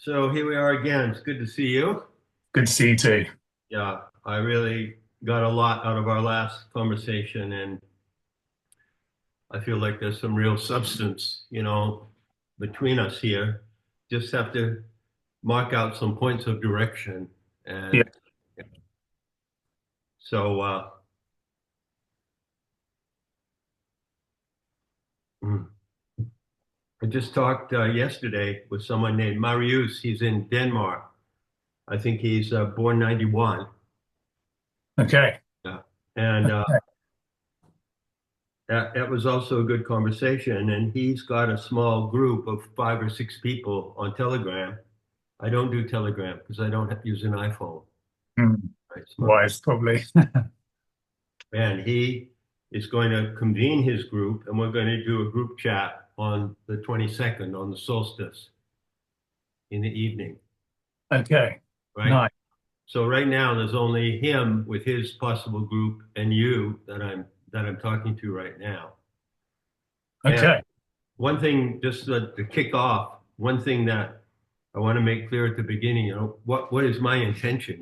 So here we are again. It's good to see you. Good to see you too. Yeah, I really got a lot out of our last conversation, and I feel like there's some real substance, between us here. Just have to mark out some points of direction. Yeah. And so mm, I just talked yesterday with someone named Marius. He's in Denmark. I think he's born 91. Okay. Yeah. And that was also a good conversation. And he's got a small group of 5 or 6 people on Telegram. I don't do Telegram because I don't use an iPhone. Mm, Right? wise, probably. And he is going to convene his group, and we're going to do a group chat on the 22nd, on the solstice in the evening. Okay. Right. Nice. So right now there's only him with his possible group and you that I'm talking to right now. And Okay. one thing, just to kick off, one thing that I want to make clear at the beginning, what is my intention?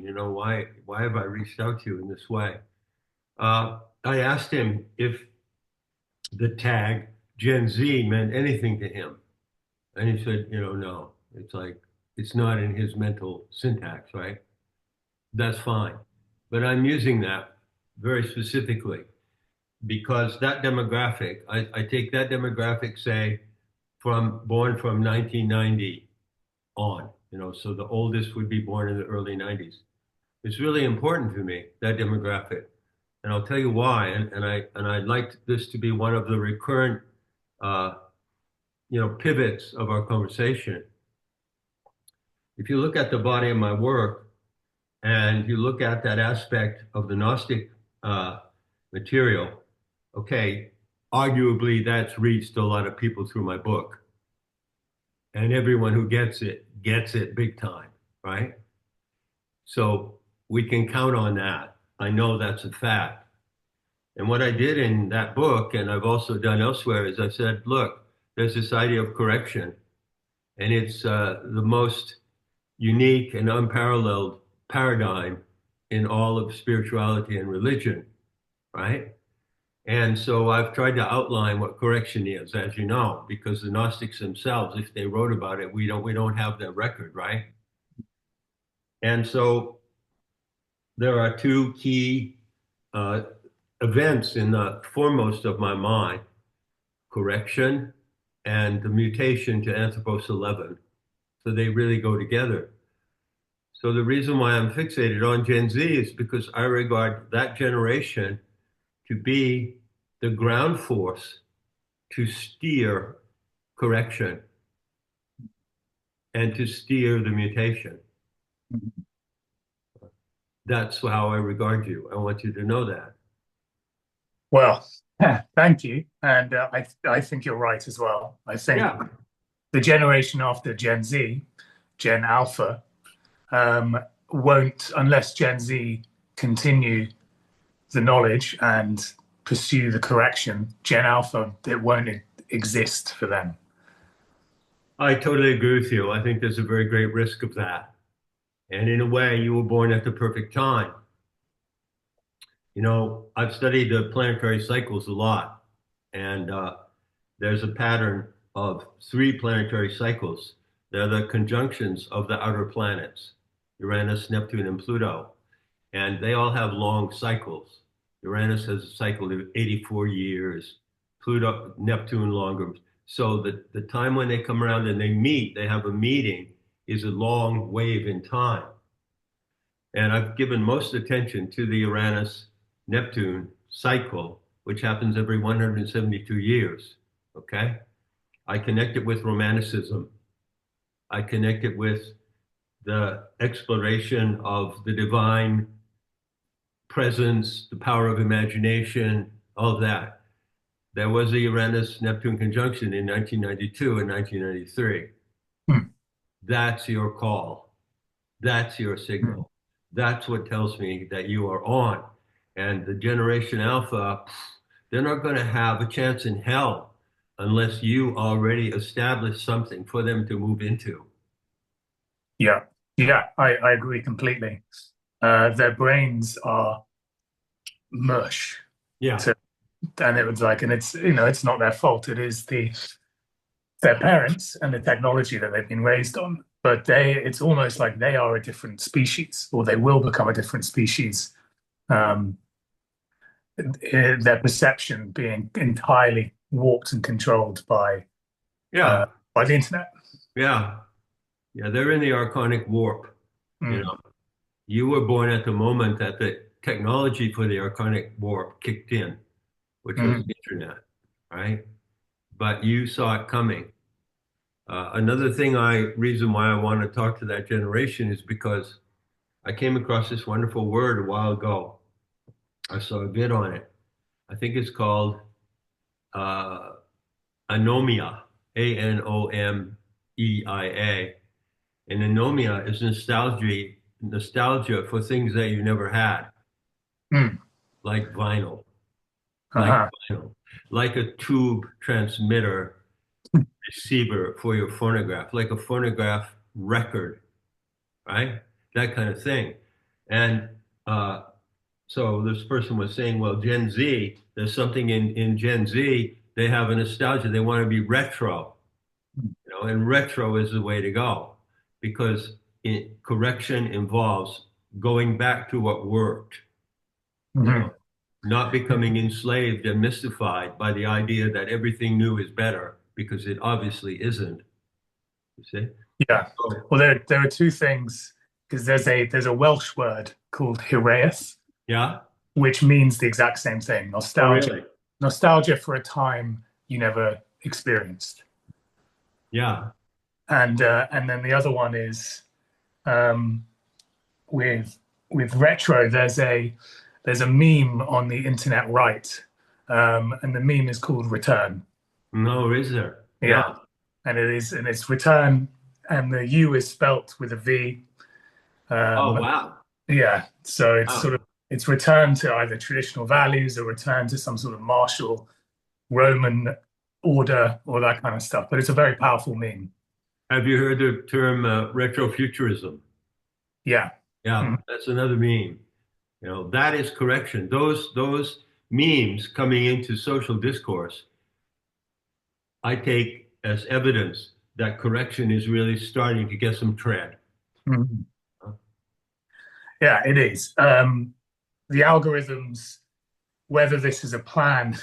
Why have I reached out to you in this way? I asked him if the tag Gen Z meant anything to him, and he said, no. It's like it's not in his mental syntax, right? That's fine, but I'm using that very specifically because that demographic, I take that demographic, say, from born from 1990 on, so the oldest would be born in the early 90s. It's really important to me, that demographic. And I'll tell you why. And I'd like this to be one of the recurrent, uh, pivots of our conversation. If you look at the body of my work and you look at that aspect of the Gnostic uh, material, okay, arguably that's reached a lot of people through my book. And everyone who gets it big time, right? So we can count on that. I know that's a fact. And what I did in that book, and I've also done elsewhere, is I said, look, there's this idea of correction, and it's the most unique and unparalleled paradigm in all of spirituality and religion, right? And so I've tried to outline what correction is, as you know, because the Gnostics themselves, if they wrote about it, we don't have their record, right? And so there are two key uh, events in the foremost of my mind: correction and the mutation to Anthropos 11. So they really go together. So the reason why I'm fixated on Gen Z is because I regard that generation to be the ground force to steer correction and to steer the mutation. That's how I regard you. I want you to know that. Well, thank you. And I think you're right as well. I think Yeah. the generation after Gen Z, Gen Alpha, won't, unless Gen Z continue the knowledge and pursue the correction, Gen Alpha, it won't exist for them. I totally agree with you. I think there's a very great risk of that. And in a way, you were born at the perfect time. I've studied the planetary cycles a lot, and there's a pattern of 3 planetary cycles. They're the conjunctions of the outer planets, Uranus, Neptune, and Pluto. And they all have long cycles. Uranus has a cycle of 84 years, Pluto, Neptune longer. So the time when they come around and they meet, they have a meeting, is a long wave in time. And I've given most attention to the Uranus Neptune cycle, which happens every 172 years. Okay. I connect it with Romanticism. I connect it with the exploration of the divine presence, the power of imagination, all of that. There was a Uranus Neptune conjunction in 1992 and 1993. Hmm. That's your call. That's your Hmm. signal. That's what tells me that you are on. And the Generation Alpha, they're not going to have a chance in hell unless you already establish something for them to move into. Yeah, yeah, I agree completely. Their brains are mush Yeah, to, and it was like, and it's, it's not their fault. It is their parents and the technology that they've been raised on. But it's almost like they are a different species, or they will become a different species. Um, their perception being entirely warped and controlled yeah, by the internet. yeah, yeah. They're in the archonic warp. You Mm, know, you were born at the moment that the technology for the archonic warp kicked in, which was mm, the internet, right? But you saw it coming. Another reason why I want to talk to that generation is because I came across this wonderful word a while ago. I saw a bit on it. I think it's called uh, anomia, Anomia. And anomia is nostalgia for things that you never had, mm. like vinyl, like Uh-huh. vinyl, like a tube transmitter receiver for your phonograph, like a phonograph record, right? That kind of thing. And uh, so this person was saying, well, Gen Z, there's something in Gen Z, they have a nostalgia. They want to be retro, and retro is the way to go because correction involves going back to what worked, you know, Hmm. not becoming enslaved and mystified by the idea that everything new is better because it obviously isn't, you see? Yeah. So, Well, there are two things because there's a Welsh word called hiraeth, yeah. which means the exact same thing, Oh, nostalgia. really? Nostalgia for a time you never experienced. Yeah. And then the other one is um, with retro. There's a meme on the internet, right? And the meme is called Return. No, is there? Yeah. Yeah, and it's Return, and the U is spelt with a V. Oh, Um, wow. yeah, so it's sort Wow. of it's return to either traditional values or return to some sort of martial Roman order or that kind of stuff. But it's a very powerful meme. Have you heard the term retrofuturism? Yeah. Yeah, Mhm. that's another meme. That is correction. Those memes coming into social discourse, I take as evidence that correction is really starting to get some tread. Mhm. Yeah, it is. The algorithms, whether this is a plan,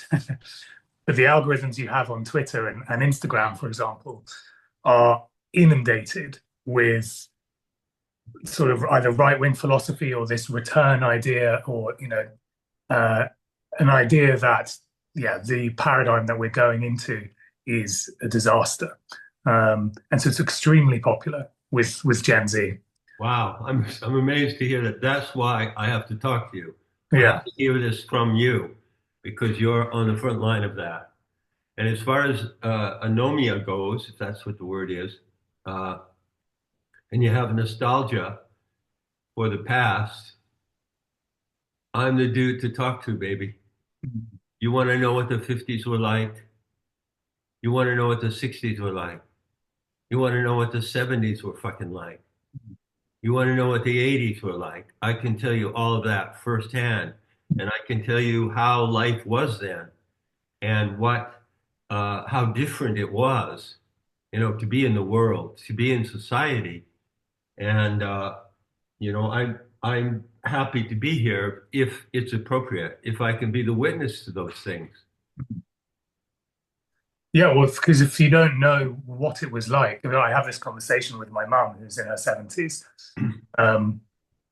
but the algorithms you have on Twitter and Instagram, for example, are inundated with sort of either right-wing philosophy or this return idea, or uh, an idea that the paradigm that we're going into is a disaster, and so it's extremely popular with Gen Z. Wow, I'm amazed to hear that. That's why I have to talk to you. I have Yeah. to hear this from you because you're on the front line of that. And as far as anomia goes, if that's what the word is, uh, and you have nostalgia for the past, I'm the dude to talk to, baby. You want to know what the 50s were like? You want to know what the 60s were like? You want to know what the 70s were fucking like? You want to know what the 80s were like? I can tell you all of that firsthand. And I can tell you how life was then and how different it was, to be in the world, to be in society. And, I'm happy to be here if it's appropriate, if I can be the witness to those things. Yeah, well, because if you don't know what it was like, I have this conversation with my mum, who's in her 70s, um,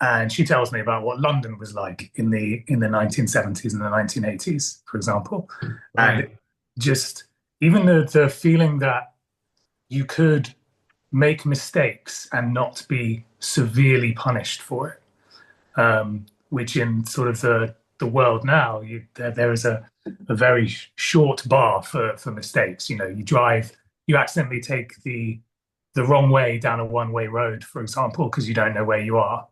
and she tells me about what London was like in the 1970s and the 1980s, for example, and Right. just even the feeling that you could make mistakes and not be severely punished for it, which in sort of the world now, there is a very short bar for mistakes. You drive, you accidentally take the wrong way down a one-way road, for example, because you don't know where you are.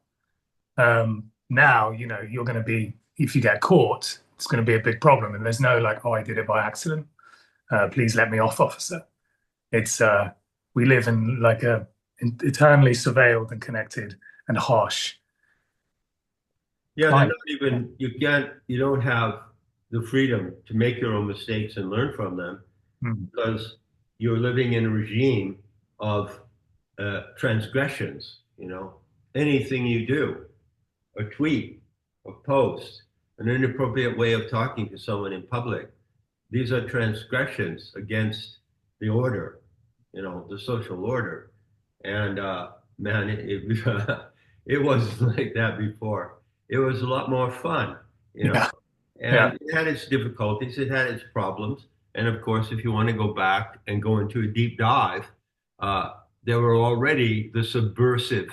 Now, you're going to be, if you get caught, it's going to be a big problem. And there's no like, oh, I did it by accident. Please let me off, officer. It's we live in like eternally surveilled and connected and harsh Yeah, they're not climate. even, you don't have the freedom to make your own mistakes and learn from them Mm. because you're living in a regime of transgressions, anything you do, a tweet, a post, an inappropriate way of talking to someone in public. These are transgressions against the order, the social order. And man, it wasn't like that before. It was a lot more fun, you know. Yeah, And yeah, it had its difficulties, it had its problems. And of course, if you want to go back and go into a deep dive, uh, there were already the subversive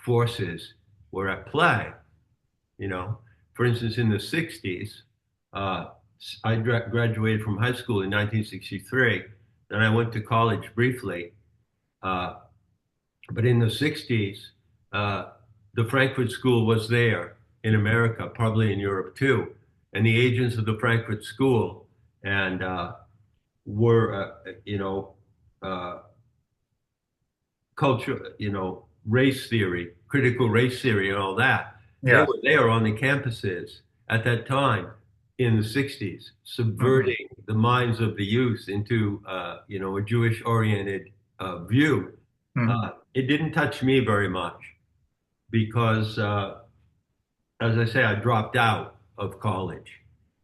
forces were at play. You know, for instance, in the 60s, uh, I graduated from high school in 1963. Then I went to college briefly. Uh, but in the 60s, uh, the Frankfurt School was there in America, probably in Europe too. And the agents of the Frankfurt School and were, uh, culture, race theory, critical race theory, and all that. They yeah. were there on the campuses at that time in the 60s, Mhm. subverting the minds of the youth into, a Jewish-oriented view. Mhm. It didn't touch me very much because, as I say, I dropped out of college.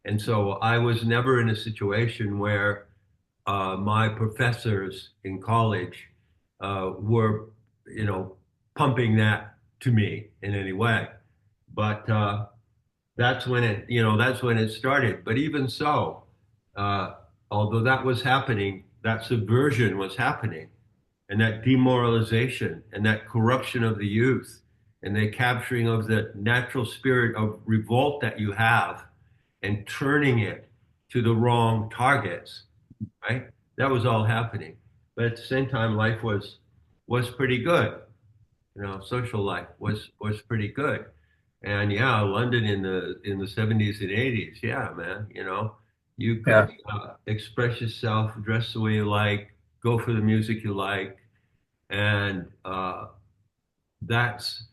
And so I was never in a situation where my professors in college were, pumping that to me in any way. But that's when it started. But even so, uh, although that was happening, that subversion was happening, and that demoralization and that corruption of the youth and the capturing of the natural spirit of revolt that you have and turning it to the wrong targets, right? That was all happening. But at the same time, life was pretty good. Social life was pretty good. And yeah, London in the 70s and 80s, yeah, man, you could Yeah, express yourself, dress the way you like, go for the music you like, and that's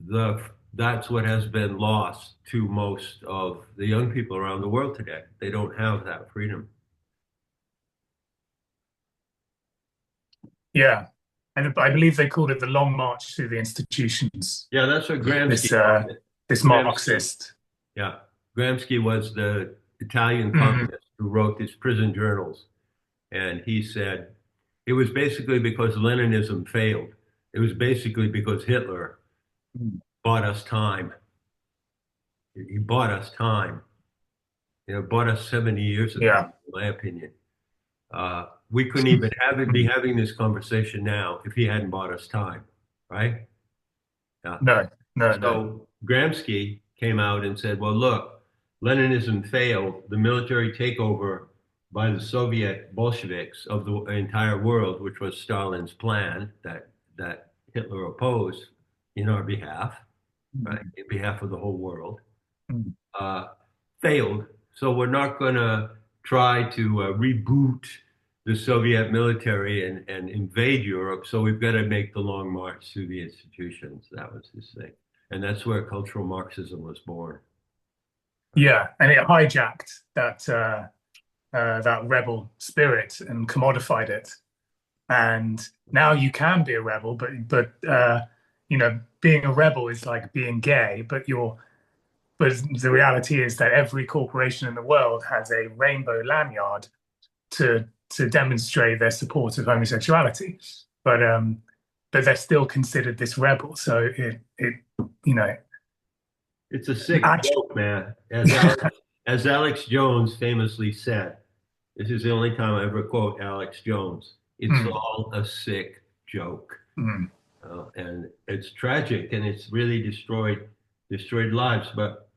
the that's what has been lost to most of the young people around the world today. They don't have that freedom. yeah. And I believe they called it the Long March through the Institutions. Yeah, that's what Gramsci This called it. this Gramsci, Marxist. yeah, Gramsci was the Italian Mm. communist who wrote these prison journals, and he said it was basically because Leninism failed. It was basically because Hitler bought us time. He bought us time. Bought us 70 years of time, Yeah. in my opinion. We couldn't even be having this conversation now if he hadn't bought us time, right? Yeah. No, no, no. So Gramsci came out and said, well, look, Leninism failed. The military takeover by the Soviet Bolsheviks of the entire world, which was Stalin's plan that Hitler opposed in our behalf, right, in behalf of the whole world, Mm. uh, failed. So we're not going to try to reboot the Soviet military and invade Europe. So we've got to make the long march through the institutions. That was his thing. And that's where cultural Marxism was born. Yeah, and it hijacked that rebel spirit and commodified it. And now you can be a rebel, but being a rebel is like being gay, but the reality is that every corporation in the world has a rainbow lanyard to demonstrate their support of homosexuality. But they're still considered this rebel. So it you know It's a sick actually, joke, man. As Alex Jones famously said, this is the only time I ever quote Alex Jones. It's mm, all a sick joke. mm, And it's tragic and it's really destroyed lives. But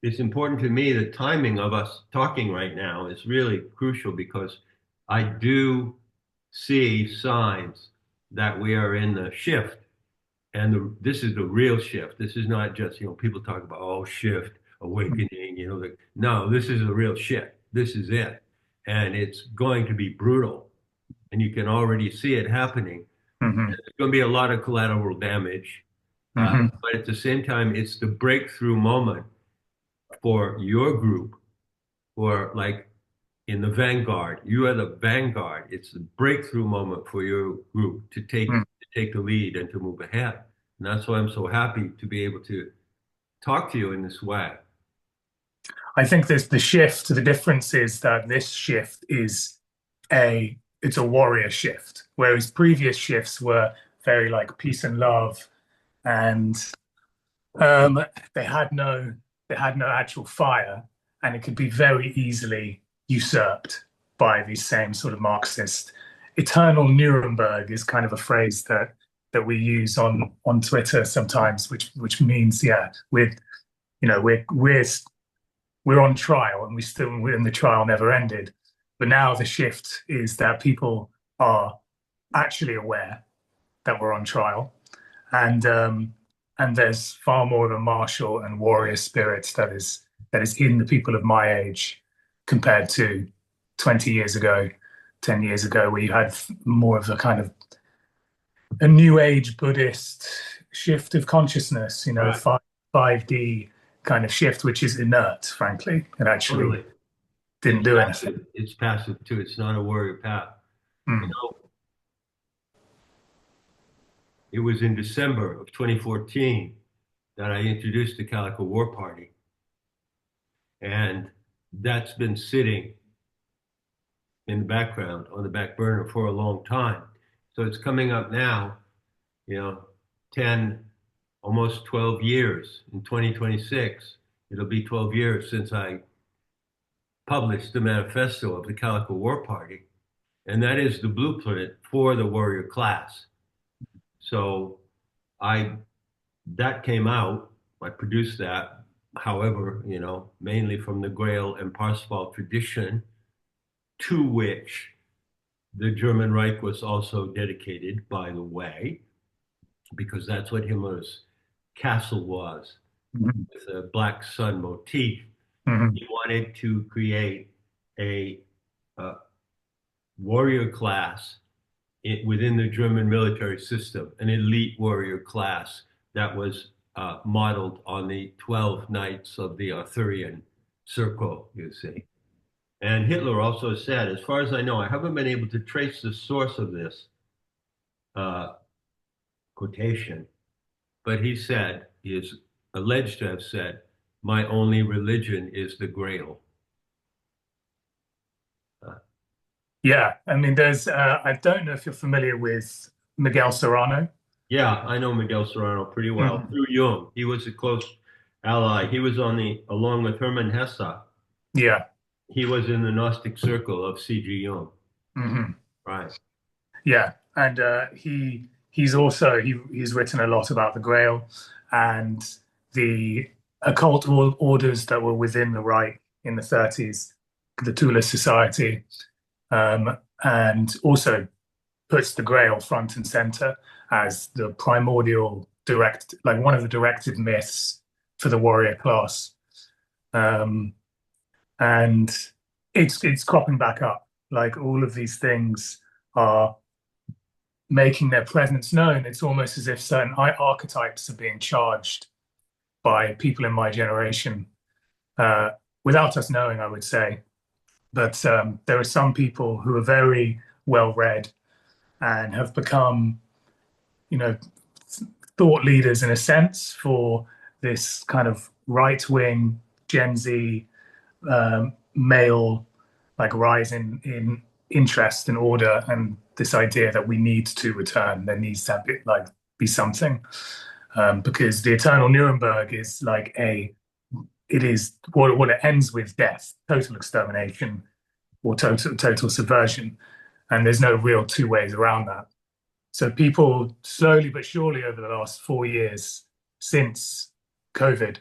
it's important to me the timing of us talking right now is really crucial because I do see signs that we are in the shift. And this is the real shift. This is not just, people talk about, oh, shift, mm, awakening, no, this is a real shift. This is it. And it's going to be brutal. And you can already see it happening. hmm There's going to be a lot of collateral damage. hmm But at the same time, it's the breakthrough moment for your group, or like in the vanguard. You are the vanguard. It's the breakthrough moment for your group to take the lead and to move ahead. And that's why I'm so happy to be able to talk to you in this way. I think there's the shift. The difference is that this shift is it's a warrior shift, whereas previous shifts were very like peace and love, and um, they had no they had no actual fire, and it could be very easily usurped by these same sort of Marxist. Eternal Nuremberg is kind of a phrase that we use on Twitter sometimes, which means yeah, we're on trial and and the trial never ended. But now the shift is that people are actually aware that we're on trial, and there's far more of a martial and warrior spirit that is in the people of my age compared to 20 years ago, 10 years ago, where you had more of a kind of a new age Buddhist shift of consciousness, Right. 5D kind of shift, which is inert, frankly. It actually Totally. didn't It's do anything. passive. It's passive too. It's not a warrior path. You Mm. know, it was in December of 2014 that I introduced the Calico War Party. And that's been sitting in the background on the back burner for a long time. So it's coming up now, you know, 10, almost 12 years in 2026. It'll be 12 years since I published the manifesto of the Calico War Party. And that is the blueprint for the warrior class. So I that came out. I produced that, however, mainly from the Grail and Parsifal tradition, to which the German Reich was also dedicated, by the way, because that's what Himmler's castle was, Mhm. with a black sun motif. Mhm. He wanted to create a, uh warrior class within the German military system, an elite warrior class that was modeled on the 12 knights of the Arthurian circle, you see. And Hitler also said, as far as I know, I haven't been able to trace the source of this uh, quotation, but he is alleged to have said, my only religion is the Grail. Uh, Yeah, I mean, I don't know if you're familiar with Miguel Serrano. yeah, I know Miguel Serrano pretty well Mhm. through Jung. He was a close ally. He was along with Hermann Hesse. Yeah. He was in the Gnostic circle of C.G. Jung. hmm Right. Yeah, and he's written a lot about the Grail and the occult orders that were within the Reich in the 30s, the Tula Society, and also puts the Grail front and center as the primordial like one of the directive myths for the warrior class. Um, and it's cropping back up. Like all of these things are making their presence known. It's almost as if certain archetypes are being charged by people in my generation, uh, without us knowing, I would say. But there are some people who are very well read and have become, you know, thought leaders in a sense for this kind of right wing Gen Z male like rise in interest and order and this idea that we need to return. There needs to be something because the eternal Nuremberg is it is what it ends with death, total extermination or total subversion, and there's no real two ways around that. So people slowly but surely over the last 4 years since COVID,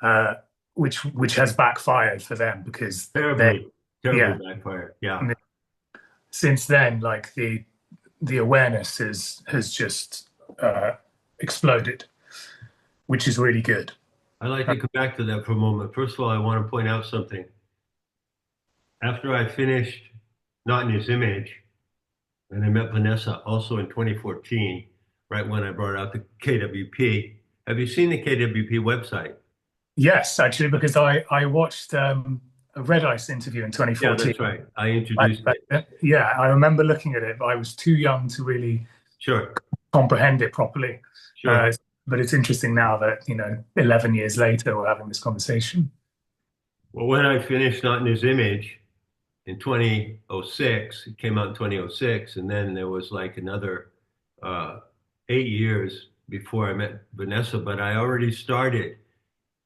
uh, which has backfired for them because Terribly, terribly yeah, backfired. Yeah. since then, like the awareness has just exploded, which is really good. I'd like to come back to that for a moment. First of all, I want to point out something. After I finished Not in His Image, And I met Vanessa also in 2014, right when I brought out the KWP. Have you seen the KWP website? Yes, actually, because I watched a Red Ice interview in Yeah, 2014. that's right. I introduced it. Yeah, I remember looking at it, but I was too young to really Sure, comprehend it properly. sure. But it's interesting now that, 11 years later, we're having this conversation. Well, when I finished Not in His Image in 2006, it came out in 2006, and then there was like another uh, 8 years before I met Vanessa. But I already started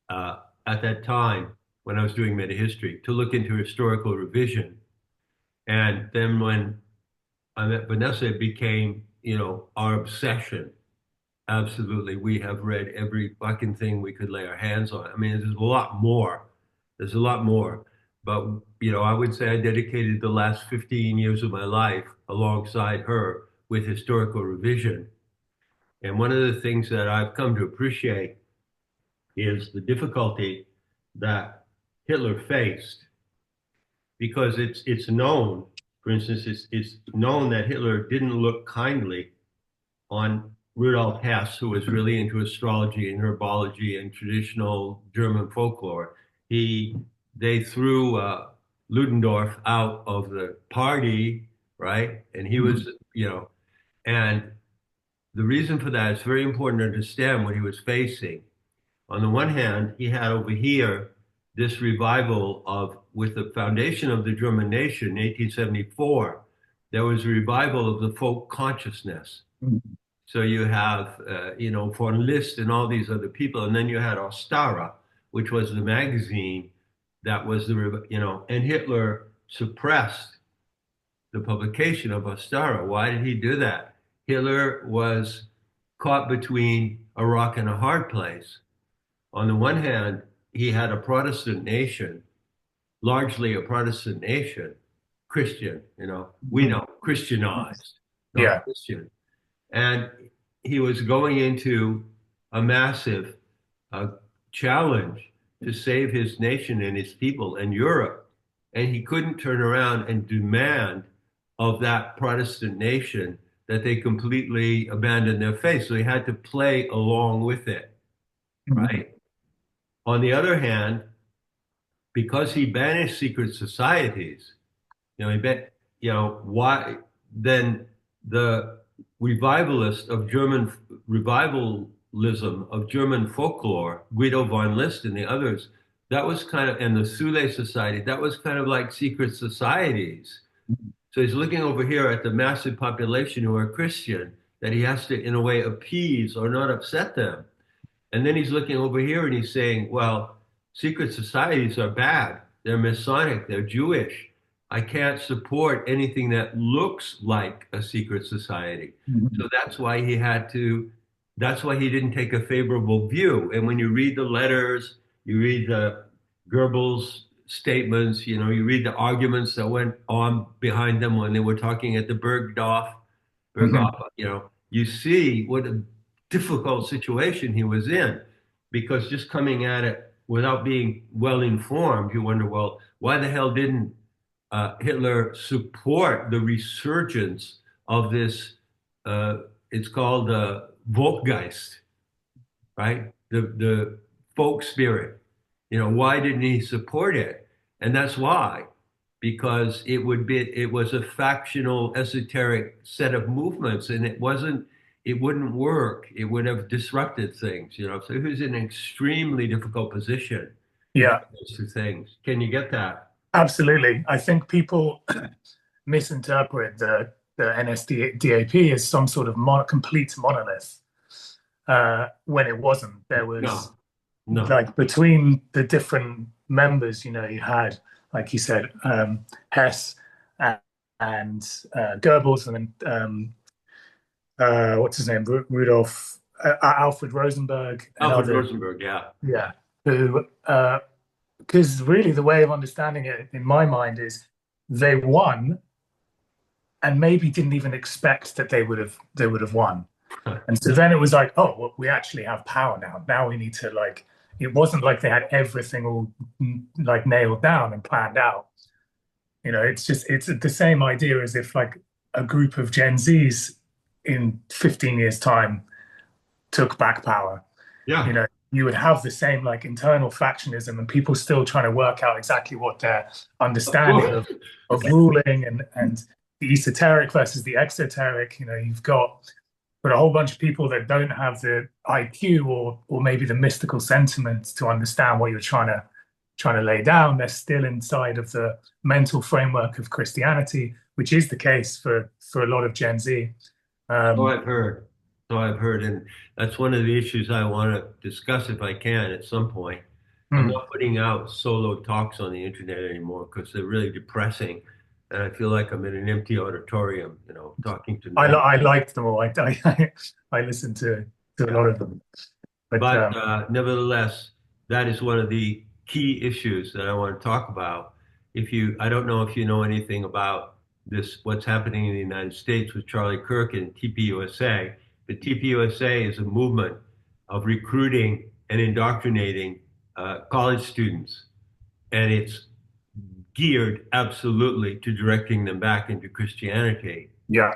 at that time when I was doing metahistory to look into historical revision. And then when I met Vanessa, it became, our obsession. Absolutely. We have read every fucking thing we could lay our hands on. I mean, there's a lot more. There's a lot more. But, I would say I dedicated the last 15 years of my life alongside her with historical revision. And one of the things that I've come to appreciate is the difficulty that Hitler faced because it's known, for instance, it's known that Hitler didn't look kindly on Rudolf Hess, who was really into astrology and herbology and traditional German folklore. He They threw Ludendorff out of the party, right? And he was, and the reason for that is very important to understand what he was facing. On the one hand, he had over here this revival of, with the foundation of the German nation in 1874, there was a revival of the folk consciousness. Mhm. So you have, von List and all these other people, and then you had Ostara, which was the magazine that was and Hitler suppressed the publication of Ostara. Why did he do that? Hitler was caught between a rock and a hard place. On the one hand, he had a Protestant nation, largely a Protestant nation, Christian, we know Christianized, not Yeah. Christian. And he was going into a massive uh, challenge to save his nation and his people and Europe. And he couldn't turn around and demand of that Protestant nation that they completely abandon their faith. So he had to play along with it, Mhm. right? On the other hand, because he banished secret societies, he bet, why then the revivalist of German revivalism of German folklore, Guido von List and the others, that was kind of, and the Sule Society, that was kind of like secret societies. So he's looking over here at the massive population who are Christian that he has to, in a way, appease or not upset them. And then he's looking over here and he's saying, well, secret societies are bad. They're Masonic. They're Jewish. I can't support anything that looks like a secret society. Mhm. So that's why he didn't take a favorable view. And when you read the letters, you read the Goebbels statements, you read the arguments that went on behind them when they were talking at the Mhm. Berghoff, you see what a difficult situation he was in because just coming at it without being well informed, you wonder, well, why the hell didn't Hitler support the resurgence of this? It's called Volkgeist, right? The folk spirit. Why didn't he support it? And that's why, because it was a factional, esoteric set of movements, and it wouldn't work. It would have disrupted things. So he was in an extremely difficult position Yeah, between those two things. Can you get that? absolutely. I think people misinterpret the NSDAP as some sort of complete monolith when it wasn't. There was No, no. like between the different members, you had, like you said, Hess and, and Goebbels, and then what's his name, Rudolf, Alfred Rosenberg, and Alfred others. Rosenberg, yeah. Yeah, who because really the way of understanding it in my mind is they won and maybe didn't even expect that they would have won. And so then it was like, oh, well, we actually have power now. Now we need to like. It wasn't like they had everything all like nailed down and planned out. It's the same idea as if like a group of Gen Zs in 15 years' time took back power, you Yeah, know, you would have the same like internal factionism and people still trying to work out exactly what their of understanding course. of ruling and the esoteric versus the exoteric. You know, you've got but a whole bunch of people that don't have the IQ or maybe the mystical sentiments to understand what you're trying to lay down. They're still inside of the mental framework of Christianity, which is the case for a lot of Gen Z. So Um, I've heard. So I've heard. And that's one of the issues I want to discuss if I can at some point. I'm hmm. not putting out solo talks on the internet anymore because they're really depressing. And I feel like I'm in an empty auditorium, talking to no one. I liked them all. I listened to a Yeah. lot of them, but But nevertheless, that is one of the key issues that I want to talk about. I don't know if you know anything about this, what's happening in the United States with Charlie Kirk and TPUSA. But TPUSA is a movement of recruiting and indoctrinating college students, and it's geared absolutely to directing them back into Christianity, yeah,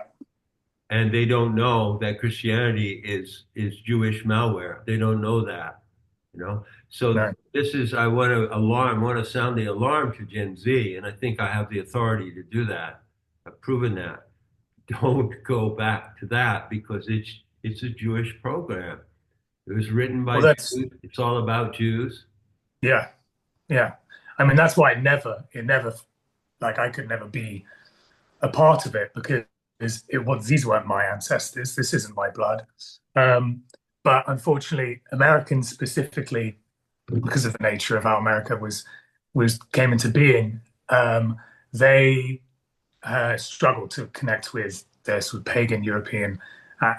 and they don't know that Christianity is Jewish malware. They don't know that, you know. So no. this is I want to sound the alarm to Gen Z, and I think I have the authority to do that. I've proven that. Don't go back to that because it's a Jewish program. It was written Well, by that's Jews. It's all about Jews. yeah, yeah. I mean, that's why it never like I could never be a part of it because it was these weren't my ancestors. This isn't my blood. Um, but unfortunately, Americans specifically, because of the nature of how America was came into being, they struggled to connect with their sort of pagan European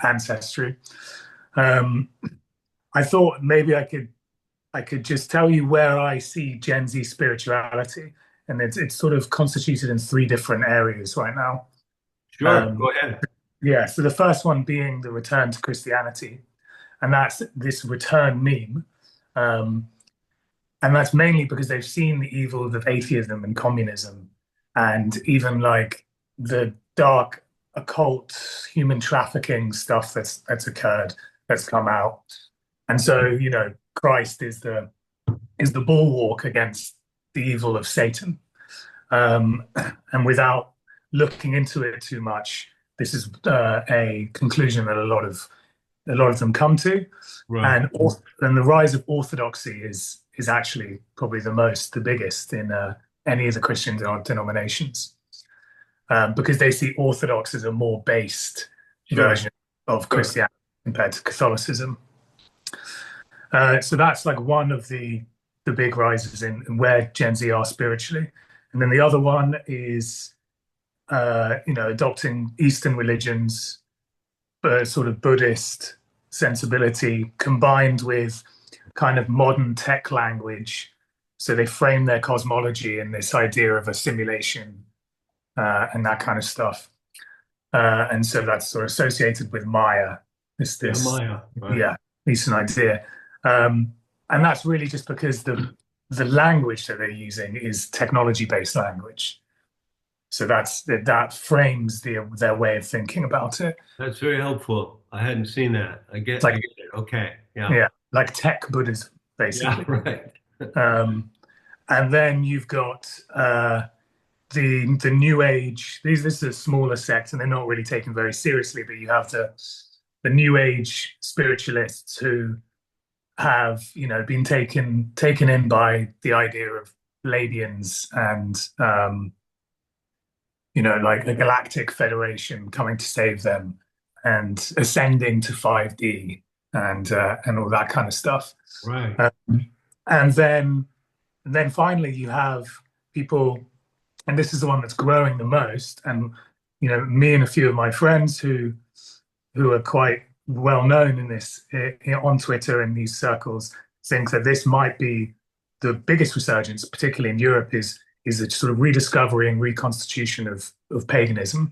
ancestry. Um, I thought maybe I could just tell you where I see Gen Z spirituality, and it's sort of constituted in three different areas right now. Sure, Um, go ahead. yeah, so the first one being the return to Christianity, and that's this return meme. Um, and that's mainly because they've seen the evils of atheism and communism, and even like the dark occult human trafficking stuff that's occurred, that's come out. And so, you know, Christ is the bulwark against the evil of Satan. Um, and without looking into it too much, this is a conclusion that a lot of them come to, Right. and the rise of orthodoxy is actually probably the biggest in any of the Christian denominations, because they see Orthodox as a more based Sure. version of Sure. Christianity compared to Catholicism. So that's like one of the big rises in where Gen Z are spiritually, and then the other one is you know, adopting Eastern religions, sort of Buddhist sensibility combined with kind of modern tech language. So they frame their cosmology in this idea of a simulation and that kind of stuff. And so that's sort of associated with Maya, Yeah, this Maya. Right. yeah, Eastern idea. Um, and that's really just because the language that they're using is technology-based language. So that frames their way of thinking about it. That's very helpful. I hadn't seen that. It's I like get it. Okay. Yeah. yeah, like tech Buddhism, Yeah, basically. right. Um, and then you've got the New Age. This is a smaller sect, and they're not really taken very seriously. But you have the New Age spiritualists who have, you know, been taken in by the idea of Pleiadians and you know, like a galactic federation coming to save them and ascending to 5D and all that kind of stuff. Right. Um, and then and then finally you have people, and this is the one that's growing the most. And you know, me and a few of my friends who are quite well known in this on Twitter in these circles think that this might be the biggest resurgence, particularly in Europe, is a sort of rediscovering, reconstitution of paganism.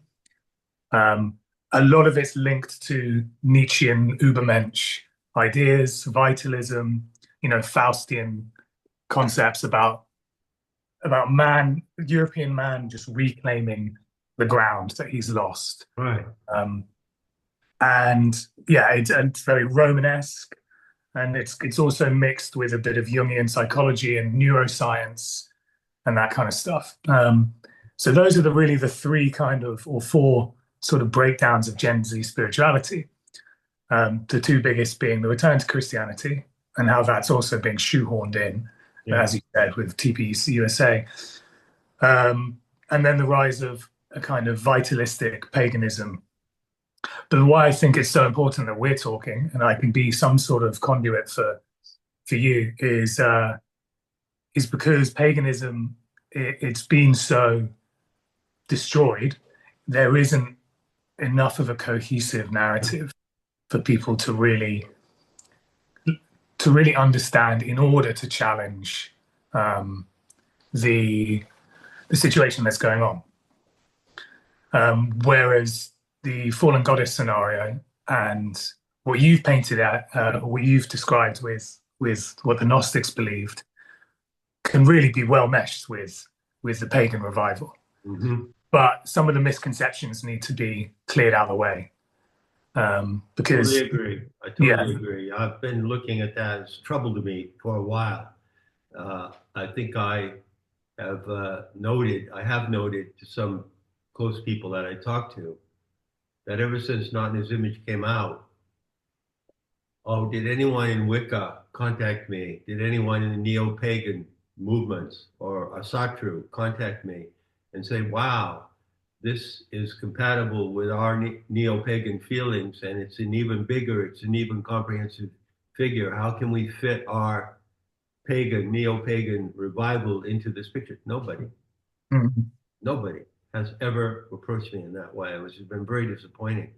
Um, a lot of it's linked to Nietzschean Übermensch ideas, vitalism, you know, Faustian concepts about man, European man, just reclaiming the ground that he's lost. Right. Um, and yeah, it's very Romanesque, and it's also mixed with a bit of Jungian psychology and neuroscience and that kind of stuff. So those are really the three kind of or four sort of breakdowns of Gen Z spirituality. The two biggest being the return to Christianity and how that's also being shoehorned in, Yeah. as you said, with TPUC USA. And then the rise of a kind of vitalistic paganism. But why I think it's so important that we're talking and I can be some sort of conduit for you is because paganism it's been so destroyed. There isn't enough of a cohesive narrative for people to really understand in order to challenge the the situation that's going on. Whereas the fallen goddess scenario and what you've painted at, what you've described with what the Gnostics believed, can really be well meshed with the pagan revival. Mm-hmm. But some of the misconceptions need to be cleared out of the way. Because Totally agree. I yeah, totally agree. I've been looking at that as trouble to me for a while. I think I have noted to some close people that I talk to that ever since Not in His Image came out, oh, did anyone in Wicca contact me? Did anyone in the neo-pagan movements or Asatru contact me and say, wow, this is compatible with our neo-pagan feelings and it's an even bigger, it's an even comprehensive figure. How can we fit our pagan, neo-pagan revival into this picture? Nobody. Mhm. Nobody has ever approached me in that way, which has been very disappointing.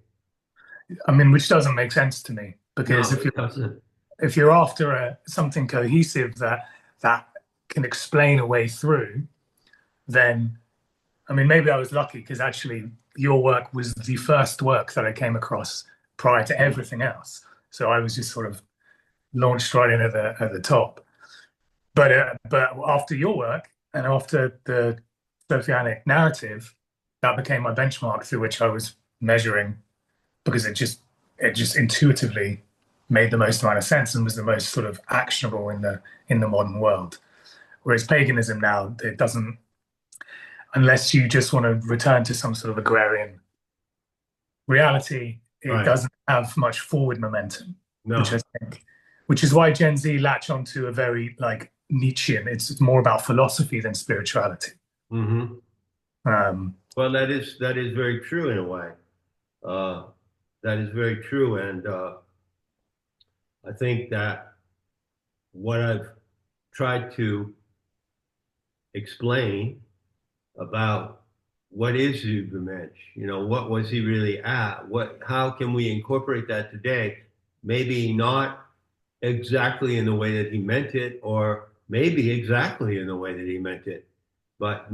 I mean, which doesn't make sense to me because No, it doesn't. if you're after something cohesive that can explain a way through, then I mean, maybe I was lucky because actually your work was the first work that I came across prior to everything else. So I was just sort of launched right in at the top. But after your work and after the Sophianic narrative, that became my benchmark through which I was measuring because it just intuitively made the most amount of sense and was the most sort of actionable in the modern world. Whereas paganism now, it doesn't, unless you just want to return to some sort of agrarian reality, it Right. doesn't have much forward momentum, which No. I think, which is why Gen Z latch onto a very like Nietzschean. It's more about philosophy than spirituality. Mm-hmm. Um, Well, that is very true in a way. Uh, that is very true, and I think that what I've tried to explain about what is Zubermensch, what was he really at? How can we incorporate that today? Maybe not exactly in the way that he meant it, or maybe exactly in the way that he meant it, but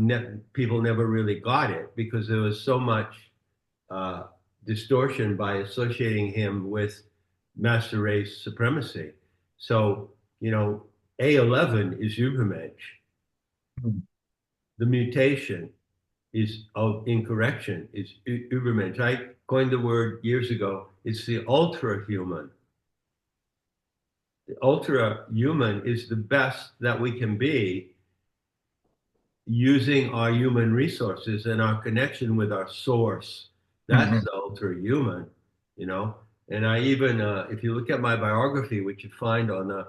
people never really got it because there was so much uh, distortion by associating him with master race supremacy. So, A11 is Übermensch. The mutation is of incorrection is Übermensch. I coined the word years ago. It's the ultra human. The ultra human is the best that we can be using our human resources and our connection with our source. That's mhm, the ultra human, you know. And I even, if you look at my biography, which you find on the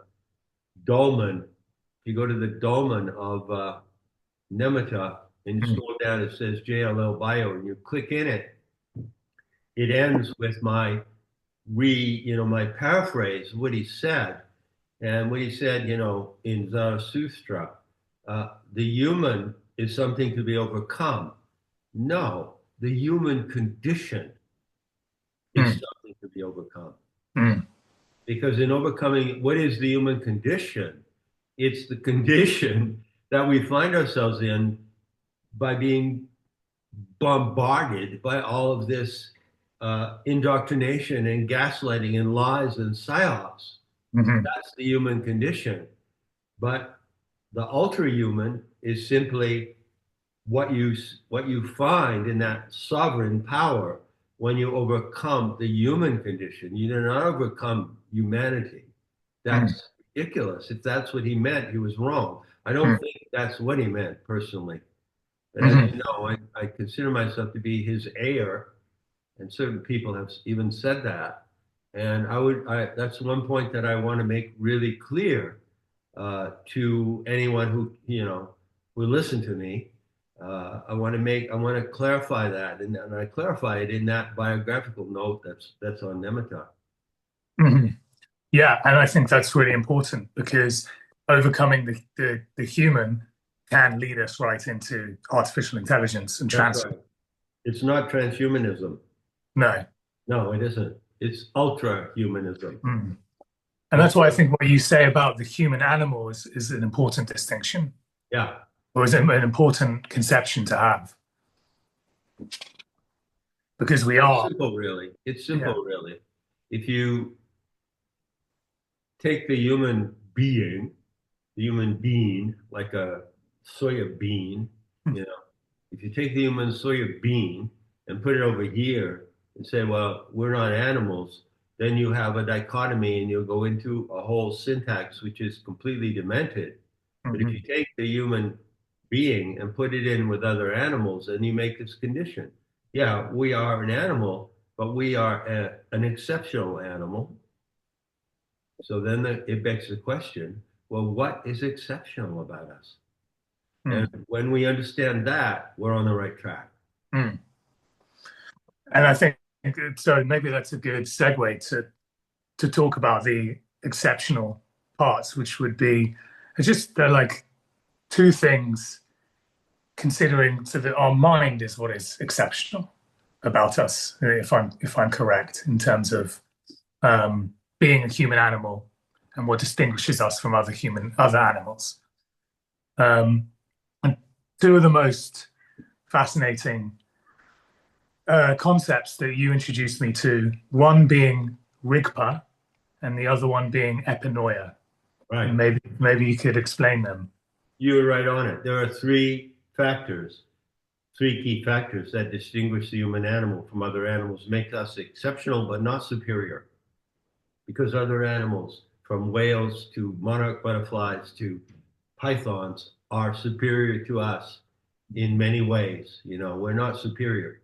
dolmen, if you go to the dolmen of Nemeta and you mhm, scroll down, it says JLL Bio, and you click in it, it ends with my paraphrase of what he said. And what he said, in Zarathustra, the human is something to be overcome. No, the human condition is mhm, something to be overcome. mhm, Because in overcoming, what is the human condition? It's the condition that we find ourselves in by being bombarded by all of this indoctrination and gaslighting and lies and psyops. mhm, That's the human condition. But the ultra human is simply what you find in that sovereign power when you overcome the human condition. You do not overcome humanity. Mm, That's ridiculous. If that's what he meant, he was wrong. I don't mm, think that's what he meant personally. And as you mhm, know, I consider myself to be his heir, and certain people have even said that. And that's one point that I want to make really clear to anyone who, will listen to me. I want to clarify that, and I clarify it in that biographical note that's on Nemetar. mhm. Yeah, and I think that's really important because overcoming the human can lead us right into artificial intelligence and That's trans. right. It's not transhumanism. No. No, it isn't. It's ultra humanism. Mm. And that's It's why I think what you say about the human animal is an important distinction, yeah. or is an important conception to have, because we Well, it's are. simple, really. It's Yeah. simple, really. If you take the human being, like a soya bean, Mm, you know, if you take the human soya bean and put it over here and say, well, we're not animals, then you have a dichotomy and you'll go into a whole syntax which is completely demented. But if you mhm, take the human being and put it in with other animals, then you make this condition. Yeah, we are an animal, but we are an exceptional animal. So then it begs the question, well, what is exceptional about us? And mm, when we understand that, we're on the right track. mm. And I think so. Maybe that's a good segue to talk about the exceptional parts, which would be just like two things. Considering so that our mind is what is exceptional about us, if I'm correct in terms of being a human animal and what distinguishes us from other animals. Um, and two of the most fascinating concepts that you introduced me to, one being Rigpa and the other one being epinoia. Right. And maybe you could explain them. You were right on it. There are three key factors that distinguish the human animal from other animals, make us exceptional but not superior. Because other animals, from whales to monarch butterflies to pythons, are superior to us in many ways. We're not superior.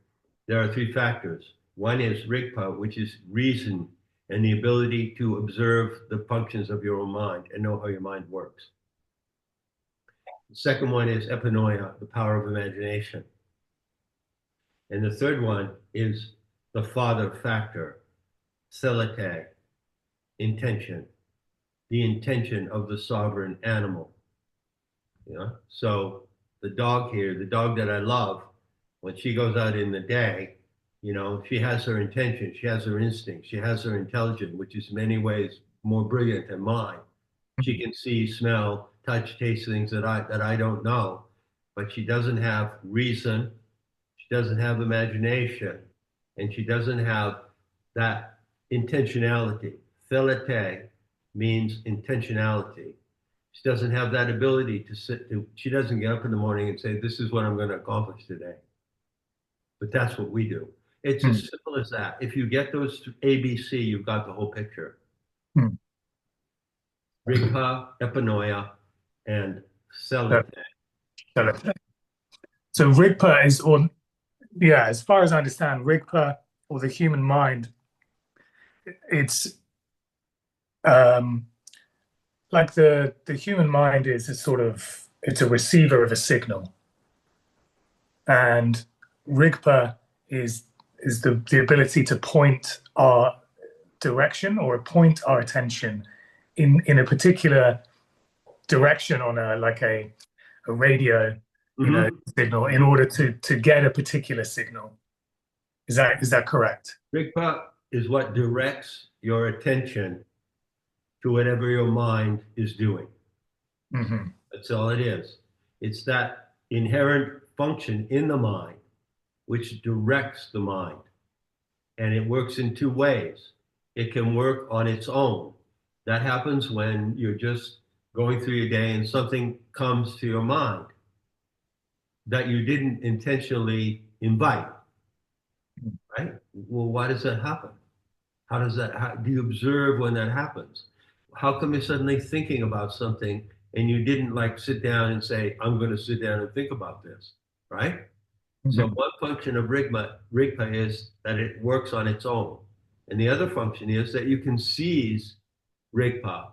There are three factors. One is rigpa, which is reason and the ability to observe the functions of your own mind and know how your mind works. The second one is epinoia, the power of imagination. And the third one is the father factor, selete, intention, the intention of the sovereign animal. So the dog here, the dog that I love, when she goes out in the day, she has her intention, she has her instinct, she has her intelligence, which is in many ways more brilliant than mine. She can see, smell, touch, taste things that I don't know, but she doesn't have reason, she doesn't have imagination, and she doesn't have that intentionality. Felite means intentionality. She doesn't have that ability to she doesn't get up in the morning and say, this is what I'm going to accomplish today. But that's what we do. It's Hmm, as simple as that. If you get those ABC, you've got the whole picture. hmm. Rigpa, epinoia, and So, selite. so Rigpa is, or yeah, as far as I understand, Rigpa or the human mind, it's um, like the human mind is a sort of it's a receiver of a signal, and Rigpa is the ability to point our direction or point our attention in a particular direction on a radio, Mm-hmm. signal in order to get a particular signal. Is that correct? Rigpa is what directs your attention to whatever your mind is doing. Hmm. That's all it is. It's that inherent function in the mind which directs the mind. And it works in two ways. It can work on its own. That happens when you're just going through your day and something comes to your mind. that you didn't intentionally invite, right? Well, why does that happen? How do you observe when that happens? How come you're suddenly thinking about something and you didn't like sit down and say, I'm going to sit down and think about this, right? So Mhm. one function of Rigpa is that it works on its own. And the other function is that you can seize Rigpa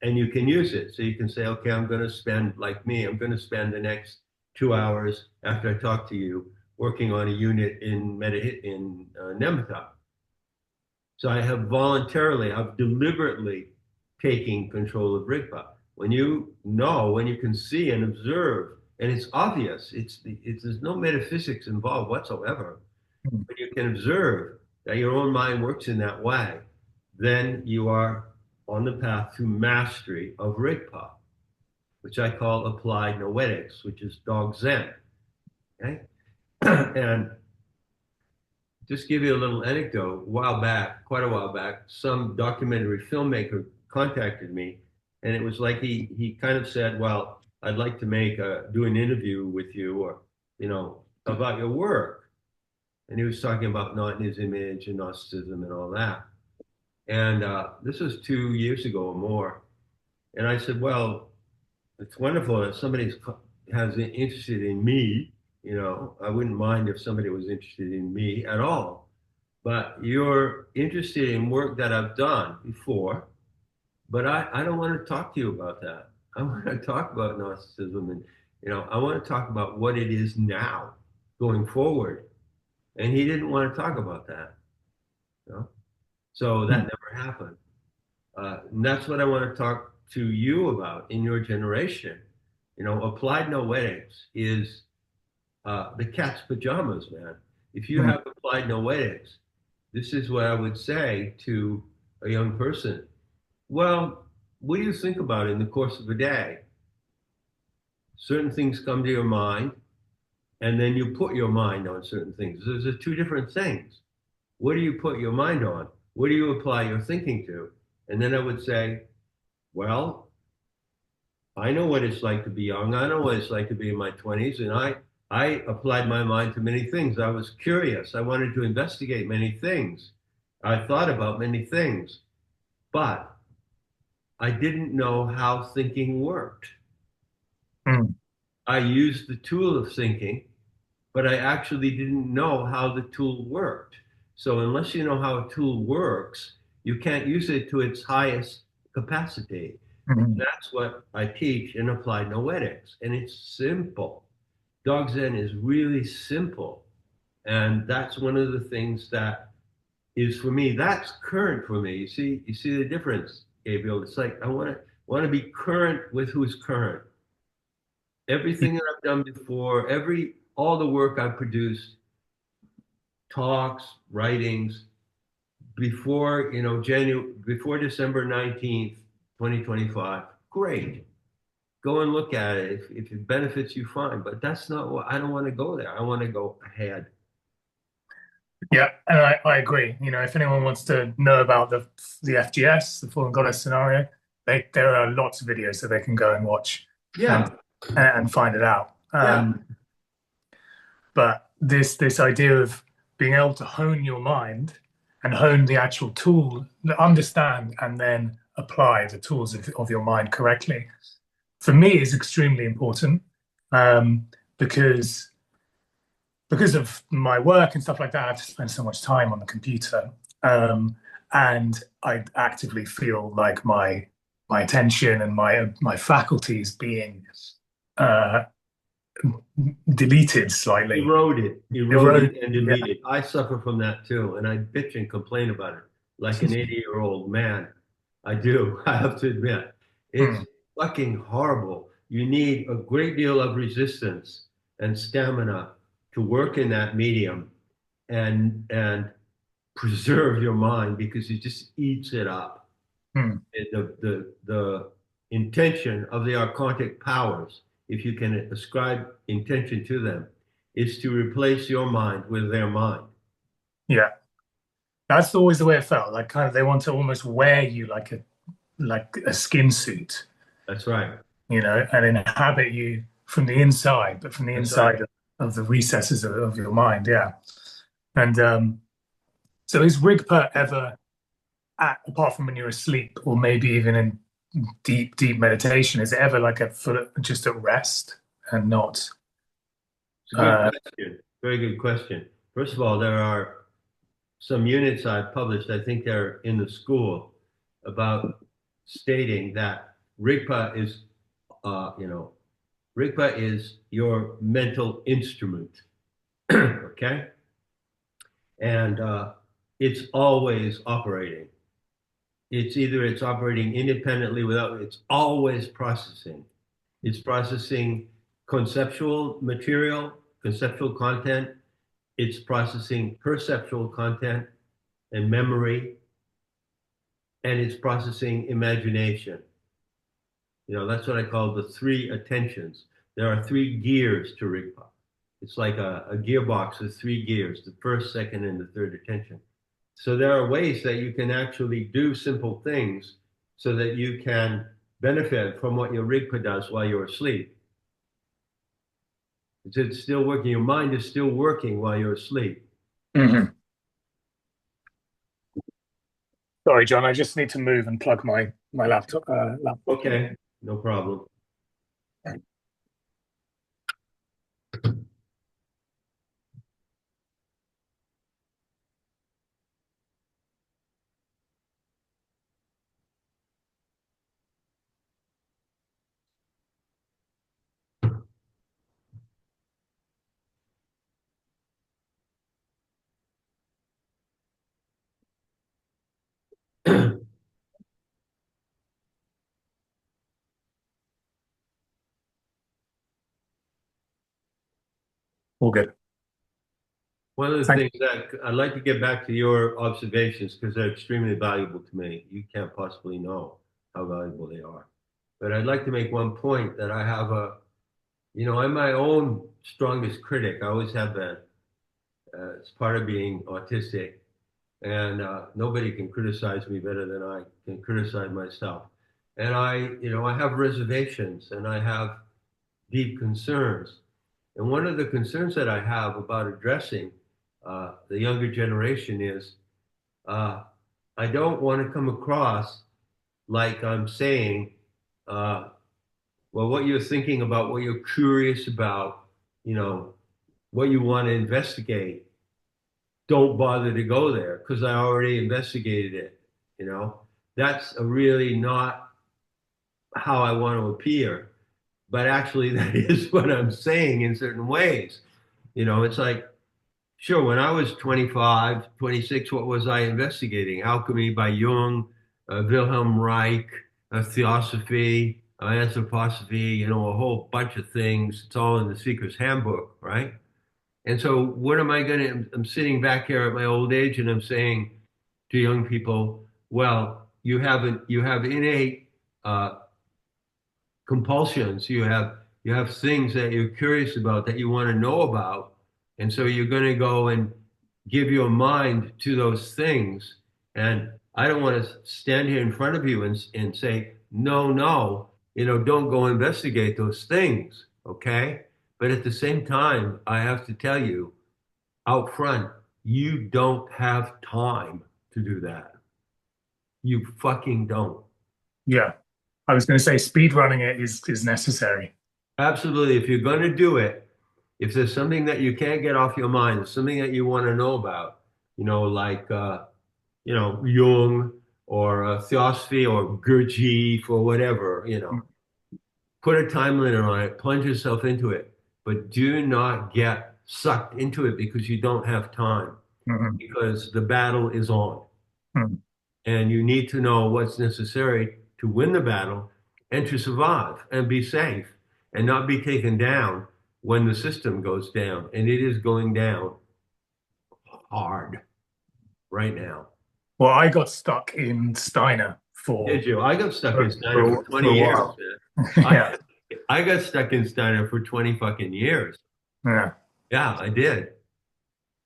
and you can use it. So you can say, okay, I'm going to spend, like me, I'm going to spend the next 2 hours after I talk to you working on a unit in Nematha. So I have voluntarily, I've deliberately taken control of Rigpa. When you know, when you can see and observe, and it's obvious, there's no metaphysics involved whatsoever. Mhm. When you can observe that your own mind works in that way, then you are on the path to mastery of Rigpa, which I call applied noetics, which is dog Zen. Okay? And just give you a little anecdote. A while back, quite a while back, some documentary filmmaker contacted me, and it was like he kind of said, "Well, I'd like to do an interview with you, or about your work." And he was talking about not in his image and Gnosticism and all that. And this was 2 years ago or more. And I said, "Well, it's wonderful that somebody's has interested in me. I wouldn't mind if somebody was interested in me at all." But you're interested in work that I've done before, but I don't want to talk to you about that. I want to talk about Gnosticism and, I want to talk about what it is now going forward. And he didn't want to talk about that. You know? So that never happened. And that's what I want to talk to you about in your generation. Applied noetics is the cat's pajamas, man. If you Mhm. have applied noetics, this is what I would say to a young person. Well, what do you think about in the course of a day? Certain things come to your mind, and then you put your mind on certain things. Those are two different things. What do you put your mind on? What do you apply your thinking to? And then I would say, well, I know what it's like to be young. I know what it's like to be in my 20s. And I applied my mind to many things. I was curious. I wanted to investigate many things. I thought about many things, but I didn't know how thinking worked. Mhm. I used the tool of thinking, but I actually didn't know how the tool worked. So unless you know how a tool works, you can't use it to its highest capacity. Mhm. That's what I teach in applied noetics. And it's simple. Dog Zen is really simple. And that's one of the things that is for me, that's current for me. You see the difference, Gabriel. It's like I want to be current with who's current. Everything that I've done before, all the work I've produced, talks, writings, before December 19th, 2025, great. Go and look at it. If it benefits you, fine. But that's not what I don't want to go there. I want to go ahead. Yeah, and I agree. If anyone wants to know about the FGS, the Fallen Goddess scenario, there are lots of videos that they can go and watch and Yeah, find it out. yeah. But this idea of being able to hone your mind and hone the actual tool, understand and then apply the tools of your mind correctly, for me is extremely important, because of my work and stuff like that. I have to spend so much time on the computer, and I actively feel like my attention and my faculties being uh, deleted slightly, Eroded eroded. and Yeah. deleted. I suffer from that too, and I bitch and complain about it like an 80-year-old man. I do. I have to admit, it's Hmm. fucking horrible. You need a great deal of resistance and stamina to work in that medium and preserve your mind because it just eats it up. Hmm. The intention of the archontic powers, if you can ascribe intention to them, is to replace your mind with their mind. Yeah. That's always the way it felt. Like kind of they want to almost wear you like a skin suit, That's right. and inhabit you from the inside, but from the That's right. inside of the recesses of your mind. Yeah. And so is Rigpa ever apart from when you're asleep, or maybe even in deep meditation, is it ever like a full just at rest and not? It's a good Uh, question. Very good question. First of all, there are some units I've published, I think they're in the school, about stating that Rigpa is, you know, Rigpa is your mental instrument. Okay? And it's always operating. It's operating independently without, it's always processing. It's processing conceptual material, conceptual content. It's processing perceptual content and memory, and it's processing imagination. That's what I call the three attentions. There are three gears to Rigpa. It's like a gearbox with three gears, the first, second, and the third attention. So there are ways that you can actually do simple things so that you can benefit from what your Rigpa does while you're asleep. It's still working. Your mind is still working while you're asleep. mhm. Sorry, John, I just need to move and plug my laptop in. Okay, no problem. All good. One of the Thank things that I'd like to get back to your observations because they're extremely valuable to me. You can't possibly know how valuable they are. But I'd like to make one point that I have I'm my own strongest critic. I always have been. It's part of being autistic. And nobody can criticize me better than I can criticize myself. And I have reservations and I have deep concerns. And one of the concerns that I have about addressing the younger generation is uh, I don't want to come across like I'm saying, well, what you're thinking about, what you're curious about, you know, what you want to investigate, don't bother to go there because I already investigated it. You know, that's really not how I want to appear. But actually, that is what I'm saying in certain ways. It's like, sure, when I was 25, 26, what was I investigating? Alchemy by Jung, Wilhelm Reich, theosophy, anthroposophy, a whole bunch of things. It's all in the Seeker's Handbook, right? And so, what am I going to? I'm sitting back here at my old age, and I'm saying to young people, well, you have innate uh, compulsions. You have things that you're curious about that you want to know about, and so you're going to go and give your mind to those things. And I don't want to stand here in front of you and say, no, no, don't go investigate those things, okay? But at the same time, I have to tell you out front, you don't have time to do that. You fucking don't. Yeah. I was going to say speed running it is necessary. Absolutely. If you're going to do it, if there's something that you can't get off your mind, something that you want to know about, like, Jung or Theosophy or Gurdjieff or whatever, put a time limit on it, plunge yourself into it, but do not get sucked into it because you don't have time, Mhm. because the battle is on. Mhm. And you need to know what's necessary to win the battle and to survive and be safe and not be taken down when the system goes down. And it is going down hard right now. Well, I got stuck in Steiner Did you? I got stuck in Steiner for for 20 a years, while. man. Yeah. I got stuck in Steiner for 20 fucking years. Yeah. Yeah, I did.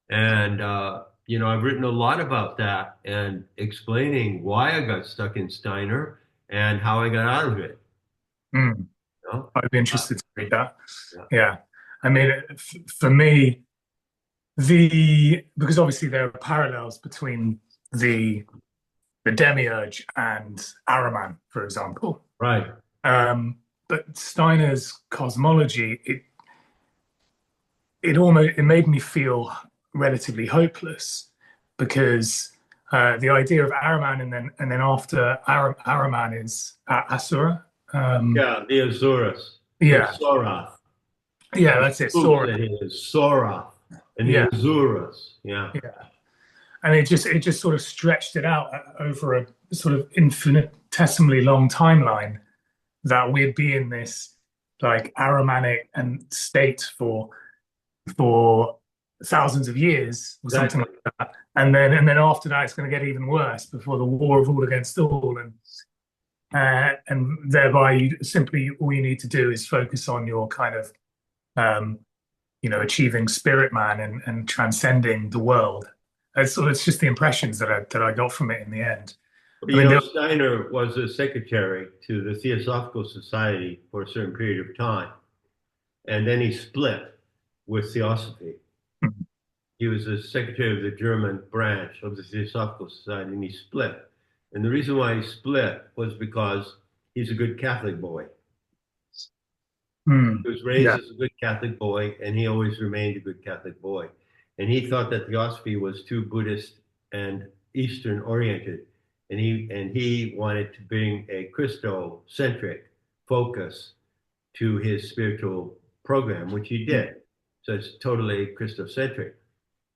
And, I've written a lot about that and explaining why I got stuck in Steiner and how I got out of it. Mm. know? I'd be Uh, interested to read that. yeah. Yeah. I mean, for me, because obviously there are parallels between the demiurge and Ahriman, for example. Right. Um, but Steiner's cosmology, it made me feel relatively hopeless because the idea of Ahriman and then after Ahriman is Asura. Yeah, the Azurus, the Yeah, Sorath. yeah, that's it. Proof Sora. that he is Sorath and the Yeah, Azurus. Yeah. yeah, and it just sort of stretched it out over a sort of infinitesimally long timeline that we'd be in this like Ahrimanic and state for thousands of years or something Exactly. like that. And then after that, it's going to get even worse before the war of all against all, and thereby all you need to do is focus on your kind of um, achieving spirit man and transcending the world. It's just the impressions that I got from it in the end. I You mean, know, Steiner was a secretary to the Theosophical Society for a certain period of time, and then he split with Theosophy. He was the secretary of the German branch of the Theosophical Society, and he split. And the reason why he split was because he's a good Catholic boy. He was raised yeah, as a good Catholic boy, and he always remained a good Catholic boy. And he thought that Theosophy was too Buddhist and Eastern oriented, and he wanted to bring a Christocentric focus to his spiritual program, which he did. So it's totally Christocentric.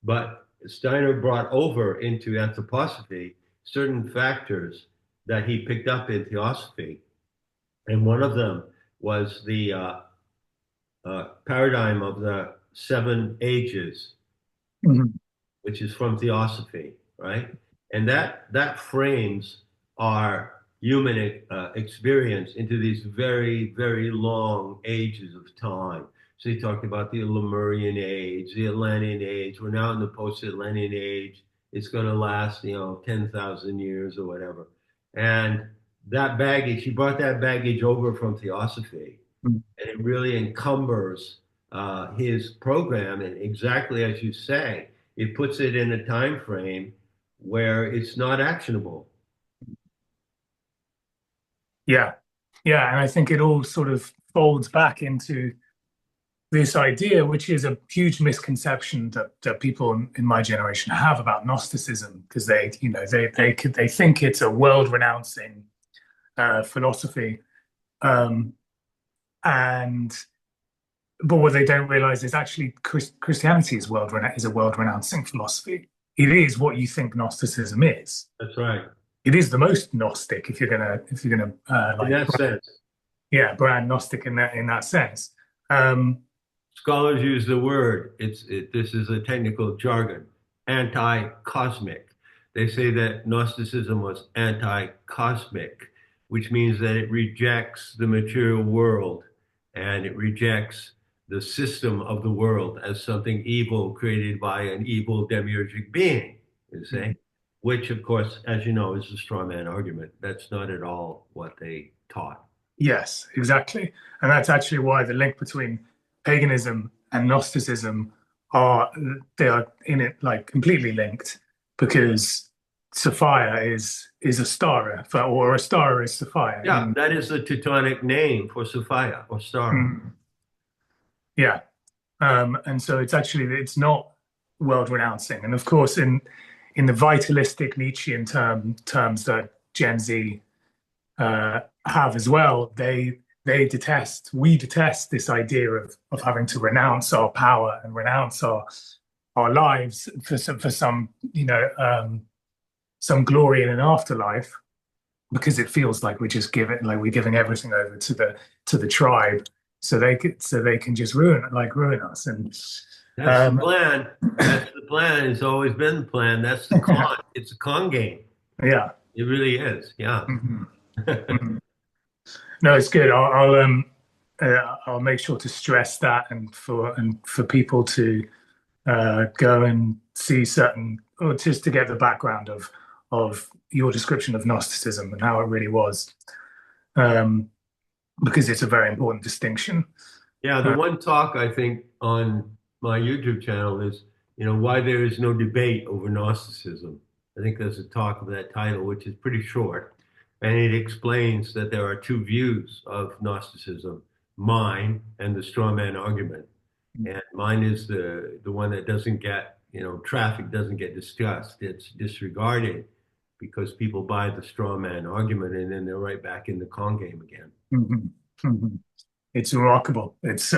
But Steiner brought over into anthroposophy certain factors that he picked up in theosophy, and one of them was the paradigm of the seven ages, Mhm. which is from theosophy, right? And that frames our human experience into these very, very long ages of time. So he talked about the Lemurian age, the Atlantean age. We're now in the post-Atlantean age. It's going to last, 10,000 years or whatever. And that baggage, he brought that baggage over from theosophy, and it really encumbers his program. And exactly as you say, it puts it in a time frame where it's not actionable. yeah, yeah. And I think it all sort of folds back into this idea, which is a huge misconception that people in my generation have about Gnosticism, because they think it's a world renouncing philosophy, um, and but what they don't realize is actually Christianity is a world renouncing philosophy. It is what you think Gnosticism is. That's right. It is the most Gnostic if you're gonna In like that sense, brand Gnostic in that sense. Um, scholars use the word. This is a technical jargon, anti-cosmic. They say that Gnosticism was anti-cosmic, which means that it rejects the material world and it rejects the system of the world as something evil created by an evil demiurgic being, you see, which, of course, as you know, is a straw man argument. That's not at all what they taught. Yes, exactly. And that's actually why the link between paganism and Gnosticism are they are in it like completely linked because Sophia is Astara, or Astara is Sophia. Yeah, that is the Teutonic name for Sophia or star. Mm, yeah. And so it's not world renouncing. And of course in the vitalistic Nietzschean terms that Gen Z have as well. We detest this idea of having to renounce our power and renounce our lives for some some glory in an afterlife, because it feels like we're giving everything over to the tribe, so they can just ruin us. And That's the um, plan. That's the plan. It's always been the plan. That's the yeah, con. It's a con game. yeah. It really is. Yeah. Mhm, mhm. No, it's good. I'll make sure to stress that, and for people to go and see certain, or just to get the background of your description of Gnosticism and how it really was. Um, because it's a very important distinction. Yeah, the one talk I think on my YouTube channel is, why there is no debate over Gnosticism. I think there's a talk of that title, which is pretty short, and it explains that there are two views of Gnosticism, mine and the straw man argument. And mine is the one that doesn't get, traffic doesn't get discussed. It's disregarded because people buy the straw man argument and then they're right back in the con game again. Mhm. Mhm. It's remarkable. It's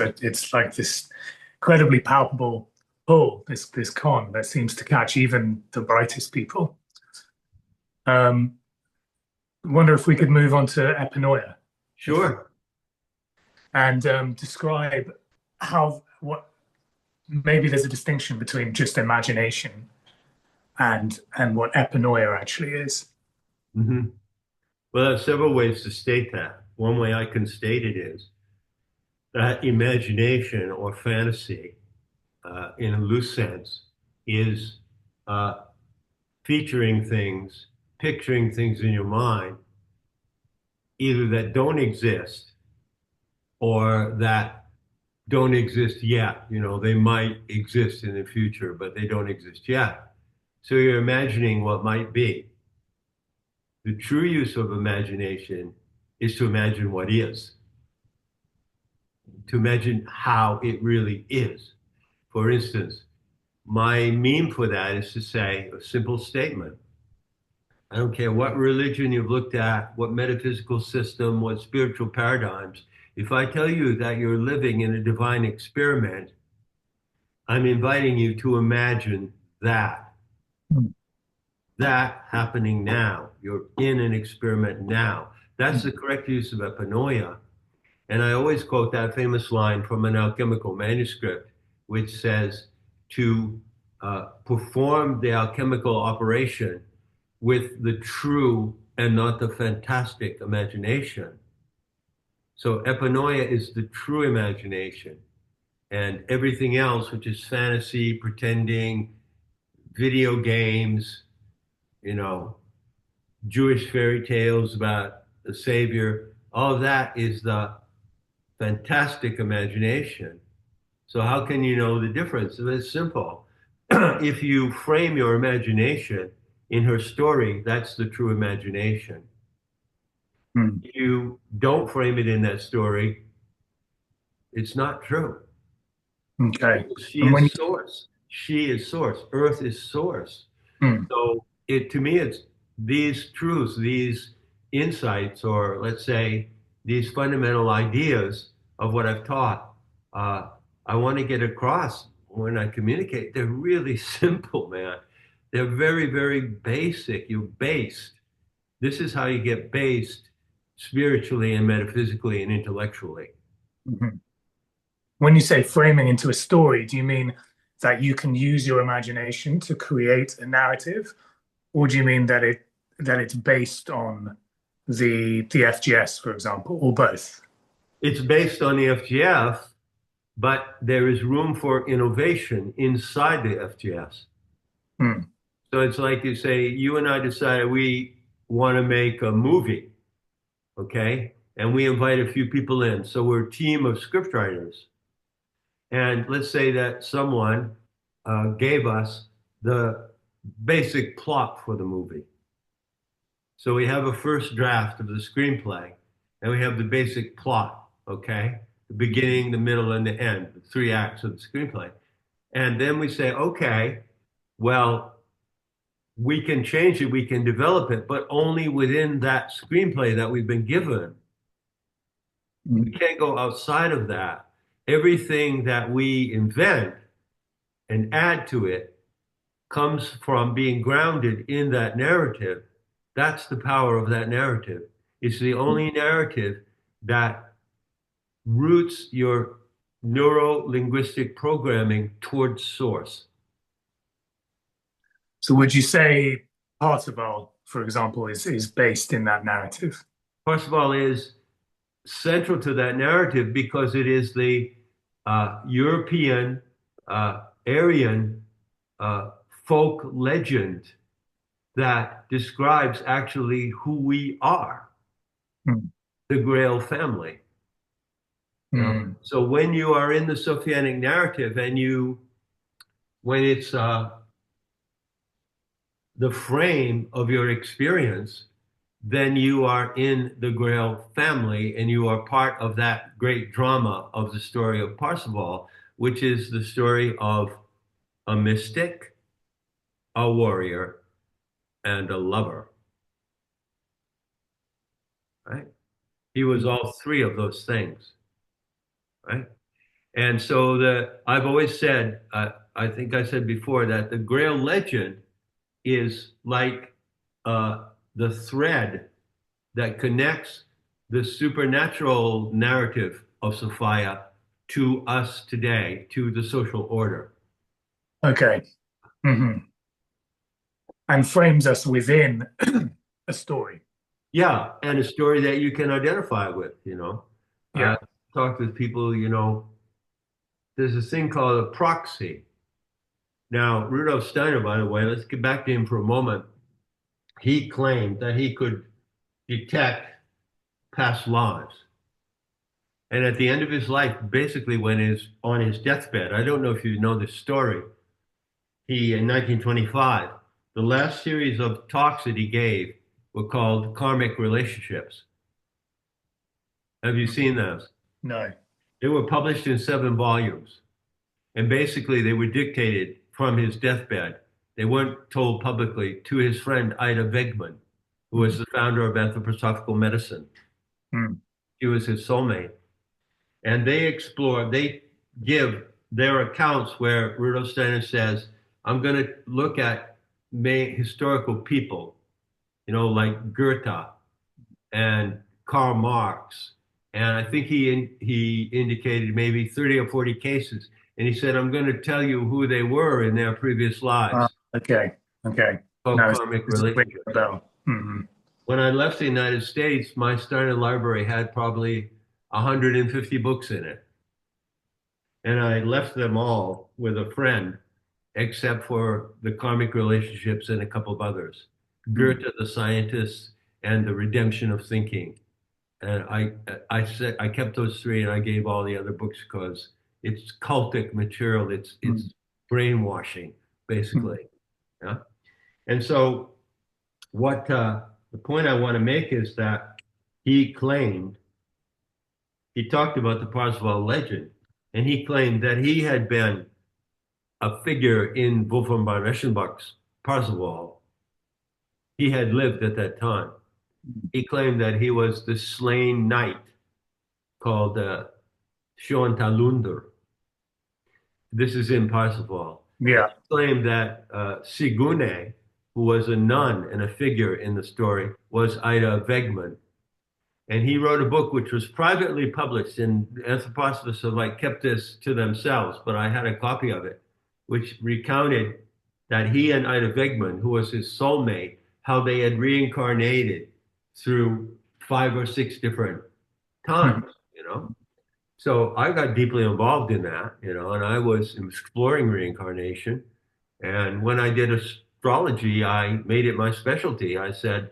like this incredibly palpable pull, this con that seems to catch even the brightest people. Wonder if we could move on to epinoia Sure. and describe how what maybe there's a distinction between just imagination and what epinoia actually is. Hmm. Well, there are several ways to state that. One way I can state it is that imagination or fantasy, in a loose sense, is uh, featuring things, picturing things in your mind, either that don't exist or that don't exist yet. They might exist in the future, but they don't exist yet. So you're imagining what might be. The true use of imagination is to imagine what is, to imagine how it really is. For instance, my meme for that is to say a simple statement. I don't care what religion you've looked at, what metaphysical system, what spiritual paradigms. If I tell you that you're living in a divine experiment, I'm inviting you to imagine that, Mm. that happening now. You're in an experiment now. That's the correct use of epinoia. And I always quote that famous line from an alchemical manuscript, which says to perform the alchemical operation with the true and not the fantastic imagination. So epinoia is the true imagination. And everything else, which is fantasy, pretending, video games, you know, Jewish fairy tales about the Savior, all of that is the fantastic imagination. So how can you know the difference? It's simple. If you frame your imagination in her story, that's the true imagination. Mm. If you don't frame it in that story, it's not true. Okay. She And when is source. She is source. Earth is source. mm, So it to me, it's these truths, these insights, or let's say these fundamental ideas of what I've taught. Uh, I want to get across when I communicate. They're really simple, man. They're very, very basic. You're based. This is how you get based spiritually and metaphysically and intellectually. mhm. When you say framing into a story, do you mean that you can use your imagination to create a narrative, or do you mean that it's based on the FGS, for example, or both? It's based on the FGF, but there is room for innovation inside the FGS. Mm. So it's like you say, you and I decided we want to make a movie, okay? And we invite a few people in. So we're a team of scriptwriters. And let's say that someone gave us the basic plot for the movie. So we have a first draft of the screenplay, and we have the basic plot, okay? The beginning, the middle, and the end, the three acts of the screenplay. And then we say, okay, well, we can change it, we can develop it, but only within that screenplay that we've been given. We Mm. can't go outside of that. Everything that we invent and add to it comes from being grounded in that narrative. That's the power of that narrative. It's the only narrative that roots your neuro linguistic programming towards source. So would you say Parzival, for example, is based in that narrative? First of all, is central to that narrative because it is the European, Aryan uh, folk legend that describes actually who we are, Mm. the Grail family. You know? Mm. So when you are in the Sophianic narrative and when it's the frame of your experience, then you are in the Grail family and you are part of that great drama of the story of Parsifal, which is the story of a mystic, a warrior, and a lover, right? He was all three of those things, right? And so I've always said, I think I said before that the Grail legend is like the thread that connects the supernatural narrative of Sophia to us today, to the social order. Okay. Hmm. And frames us within a story. Yeah, and a story that you can identify with, you know. Yeah. I talked with people, you know, there's this thing called a proxy. Now, Rudolf Steiner, by the way, let's get back to him for a moment. He claimed that he could detect past lives. And at the end of his life, basically when he's on his deathbed, I don't know if you know this story, he, in 1925, the last series of talks that he gave were called Karmic Relationships. Have you seen those? No. They were published in 7 volumes. And basically, they were dictated from his deathbed. They weren't told publicly to his friend Ida Wegman, who was the founder of anthroposophical medicine. Mm. She was his soulmate. And they give their accounts where Rudolf Steiner says, I'm going to look at historical people, you know, like Goethe and Karl Marx. And I think he indicated maybe 30 or 40 cases. And he said, I'm going to tell you who they were in their previous lives, Okay. Okay. called Now karmic it's ringing a relationships. bell. Hmm. When I left the United States, my Steiner library had probably 150 books in it. And I left them all with a friend, except for the karmic relationships and a couple of others. Mm. Goethe, the scientist, and the redemption of thinking. And I said I kept those three, and I gave all the other books because it's cultic material. It's Mm. brainwashing, Mm. basically. Yeah. And so, what the point I want to make is that he claimed he talked about the Parzival legend, and he claimed that he had been a figure in Wolfram von Eschenbach's Parzival. He had lived at that time. He claimed that he was the slain knight called Schoentalundr. This is in Parsifal. And Yeah. he claimed that Sigune, who was a nun and a figure in the story, was Ida Wegman. And he wrote a book which was privately published, and anthroposophists have like kept this to themselves, but I had a copy of it, which recounted that he and Ida Wegman, who was his soulmate, how they had reincarnated through 5 or 6 different times, Mhm. you know. So I got deeply involved in that, you know, and I was exploring reincarnation. And when I did astrology, I made it my specialty. I said,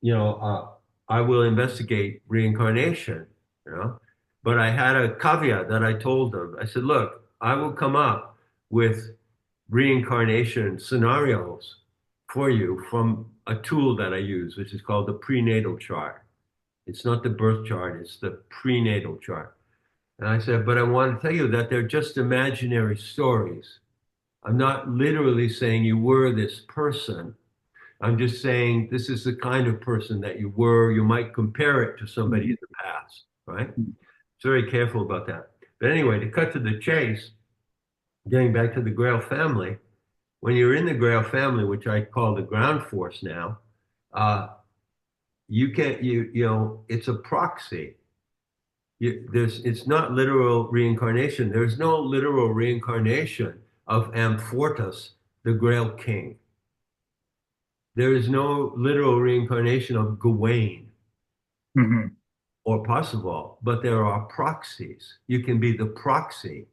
you know, I will investigate reincarnation, you know. But I had a caveat that I told them. I said, look, I will come up with reincarnation scenarios for you from a tool that I use, which is called the prenatal chart. It's not the birth chart, it's the prenatal chart. And I said, but I want to tell you that they're just imaginary stories. I'm not literally saying you were this person. I'm just saying this is the kind of person that you were. You might compare it to somebody in the past, right? It's very careful about that. But anyway, to cut to the chase, getting back to the Grail family, when you're in the Grail family, which I call the ground force now, uh, you can't, you know, it's a proxy. It's not literal reincarnation. There's no literal reincarnation of Amfortas, the Grail King. There is no literal reincarnation of Gawain Mhm. or Parzival, but there are proxies. You can be the proxy.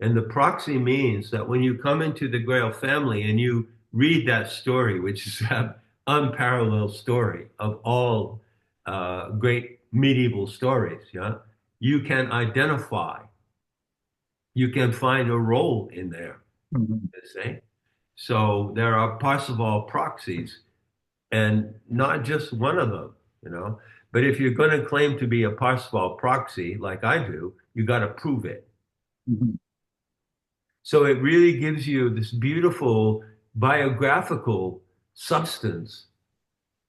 And the proxy means that when you come into the Grail family and you read that story, which is an unparalleled story of all great medieval stories, yeah, you can identify, you can find a role in there, Mhm. you see? So there are Parseval proxies, and not just one of them, you know. But if you're going to claim to be a Parseval proxy, like I do, you got to prove it. Mhm. So it really gives you this beautiful biographical substance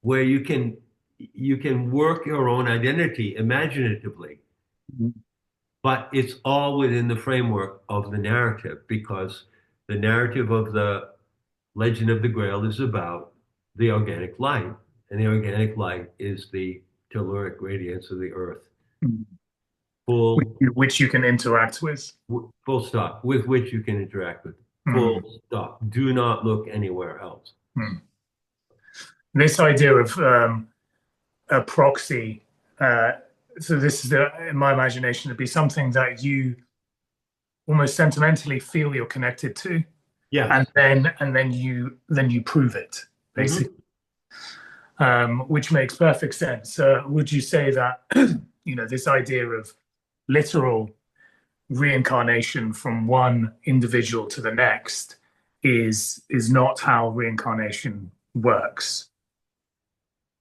where you can work your own identity imaginatively, Mhm. but it's all within the framework of the narrative because the narrative of the Legend of the Grail is about the organic light, and the organic light is the telluric radiance of the earth. Mhm. Full, Which you can interact with. full stop, with which you can interact with. Mm. Full stop. Do not look anywhere else. Mm. This idea of a proxy, uh, so this is in my imagination, to be something that you almost sentimentally feel you're connected to, Yes. and then you prove it, basically, Hmm. which makes perfect sense. Would you say that this idea of literal reincarnation from one individual to the next is not how reincarnation works?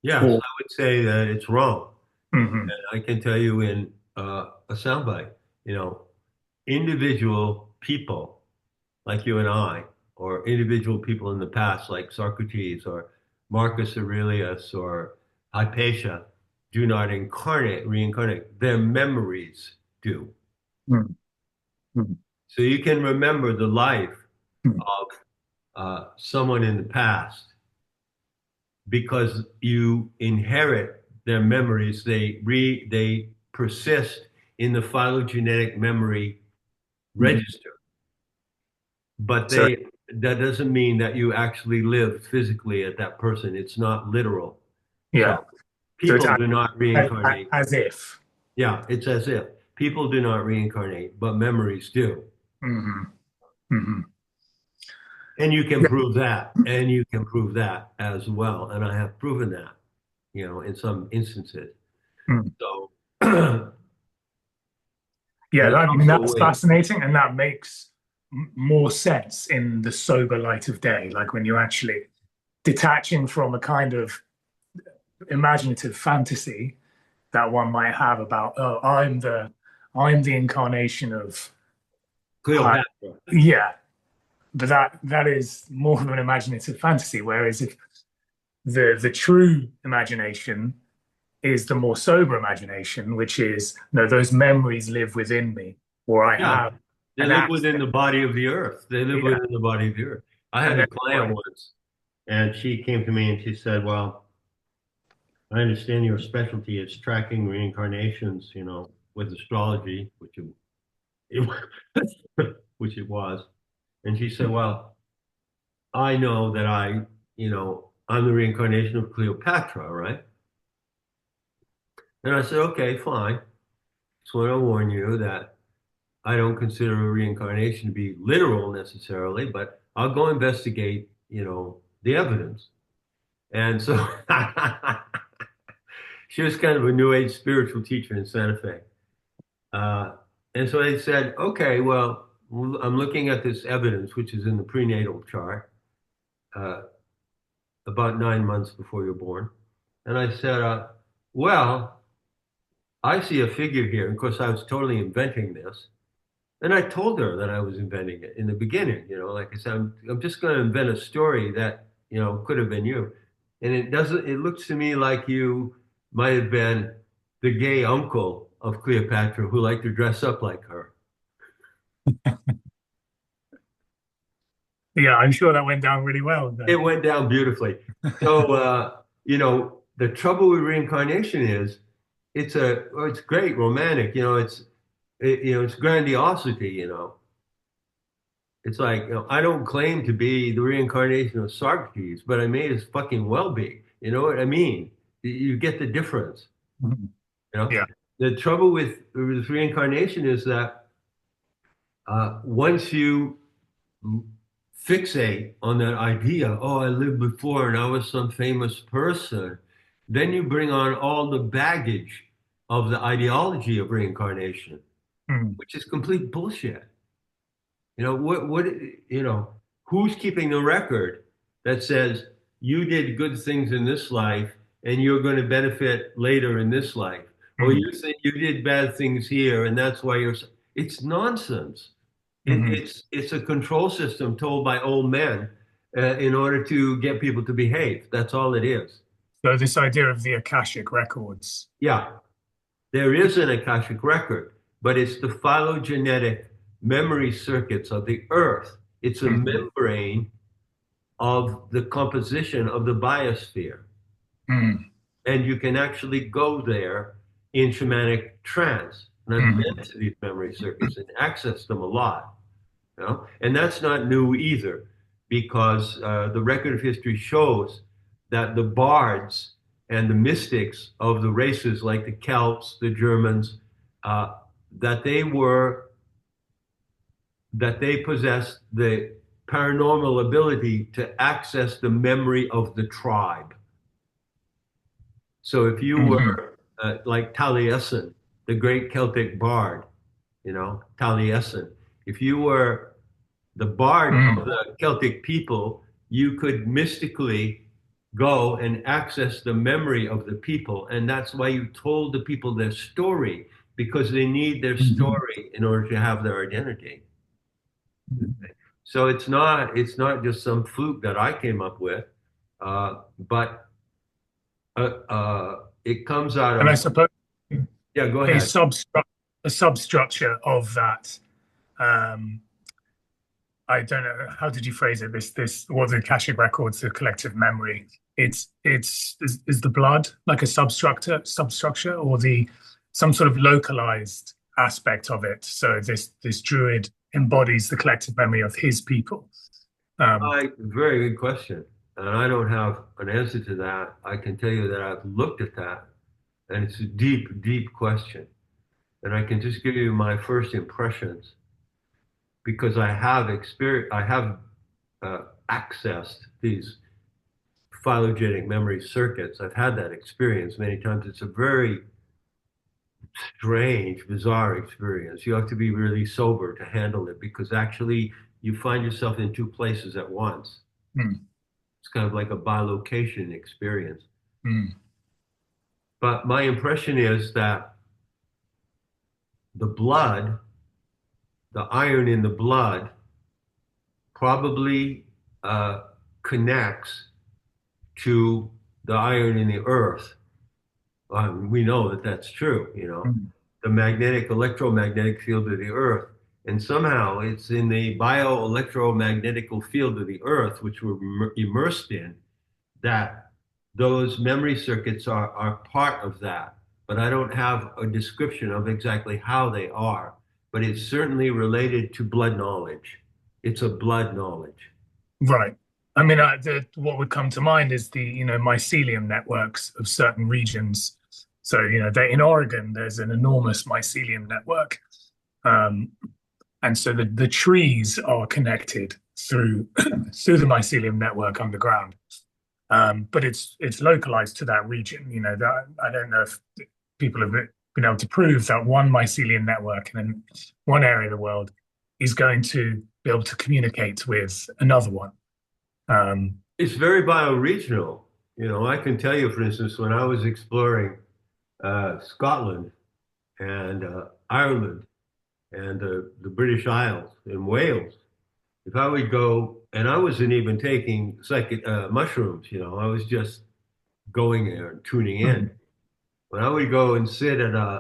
Yes, Or I would say that it's wrong. Mhm. I can tell you in a soundbite, you know, individual people like you and I, or individual people in the past like Socrates or Marcus Aurelius or Hypatia, do not reincarnate. Their memories do. Mhm. Mhm. So you can remember the life Mhm. of someone in the past because you inherit their memories. They persist in the phylogenetic memory Mhm. register, but So that doesn't mean that you actually live physically at that person. It's not literal. yeah, So so it's people do not reincarnate. as if. Yeah, it's as if people do not reincarnate, but memories do. Mhm. Mhm. And you can Yeah. prove that, and you can prove that as well. And I have proven that, in some instances. Mhm. So Yeah, there's I mean, also a that's way. fascinating, and that makes more sense in the sober light of day, like when you're actually detaching from a kind of imaginative fantasy that one might have about, oh, I'm the incarnation of, uh, Cleopatra. yeah, but that is more of an imaginative fantasy. Whereas if the true imagination is the more sober imagination, which is, no, those memories live within me, or I Yeah, have they an live within access. the body of the earth. They live Yeah, within the body of the earth. I and had a client therefore, once, and she came to me and she said, "Well, I understand your specialty is tracking reincarnations, with astrology, which it was." And she said, "Well, I know that I'm the reincarnation of Cleopatra, right?" And I said, "Okay, fine. Just want to warn you that I don't consider a reincarnation to be literal necessarily, but I'll go investigate, the evidence." And so she was kind of a new age spiritual teacher in Santa Fe. Uh, and so they said, okay, well, I'm looking at this evidence, which is in the prenatal chart, uh, about 9 months before you're born. And I said, well, I see a figure here. And of course, I was totally inventing this. And I told her that I was inventing it in the beginning. Like I said, I'm just going to invent a story that, could have been you. And it looks to me like you might have been the gay uncle of Cleopatra who liked to dress up like her. yeah, I'm sure that went down really well It then. went down beautifully. So, the trouble with reincarnation is it's great, romantic, it's grandiosity, It's like, I don't claim to be the reincarnation of Socrates, but I may as fucking well be. You know what I mean? You get the difference, Mhm. you know? Yeah. The trouble with reincarnation is that once you fixate on that idea, oh, I lived before and I was some famous person, then you bring on all the baggage of the ideology of reincarnation, Mm. which is complete bullshit. What, who's keeping the record that says you did good things in this life and you're going to benefit later in this life? Or Mm. you think you did bad things here and that's why it's nonsense. Mm. It's a control system told by old men in order to get people to behave. That's all it is. So this idea of the Akashic records. Yeah, there is an Akashic record, but it's the phylogenetic memory circuits of the earth. It's a Mm. membrane of the composition of the biosphere. Mm. And you can actually go there in shamanic trance. And I've been Mm. to these memory circuits and accessed them a lot. And that's not new either, because the record of history shows that the bards and the mystics of the races like the Celts, the Germans, uh, that they were that they possessed the paranormal ability to access the memory of the tribe. So if you Mm. were like Taliesin, the great Celtic bard, Taliesin, if you were the bard of Mm. the Celtic people, you could mystically go and access the memory of the people. And that's why you told the people their story, because they need their Mm. story in order to have their identity. Mm. So it's not just some fluke that I came up with, but it comes out And I of, suppose yeah, go a ahead. substructure of that. Um, I don't know, how did you phrase it? This what the Akashic records, the collective memory. It's is the blood like a substructure, or the some sort of localized aspect of it. So this druid embodies the collective memory of his people. Um, Very good question. And I don't have an answer to that. I can tell you that I've looked at that, and it's a deep, deep question. And I can just give you my first impressions because I have accessed these phylogenetic memory circuits. I've had that experience many times. It's a very strange, bizarre experience. You have to be really sober to handle it because actually you find yourself in two places at once. mm, It's kind of like a bilocation experience. mm, But my impression is that the blood, the iron in the blood, probably connects to the iron in the earth. We know that that's true, mm, the magnetic, electromagnetic field of the earth. And somehow it's in the bioelectromagnetical field of the earth, which we're immersed in, that those memory circuits are part of that. But I don't have a description of exactly how they are. But it's certainly related to blood knowledge. It's a blood knowledge. right. I mean, what would come to mind is the mycelium networks of certain regions. So in Oregon, there's an enormous mycelium network. Um, And so the trees are connected through through the mycelium network underground. But it's localized to that region. That I don't know if people have been able to prove that one mycelium network in one area of the world is going to be able to communicate with another one. Um, It's very bioregional. I can tell you, for instance, when I was exploring Scotland and Ireland and the British Isles and Wales, if I would go, and I wasn't even taking mushrooms, I was just going there and tuning in. mm, When I would go and sit at a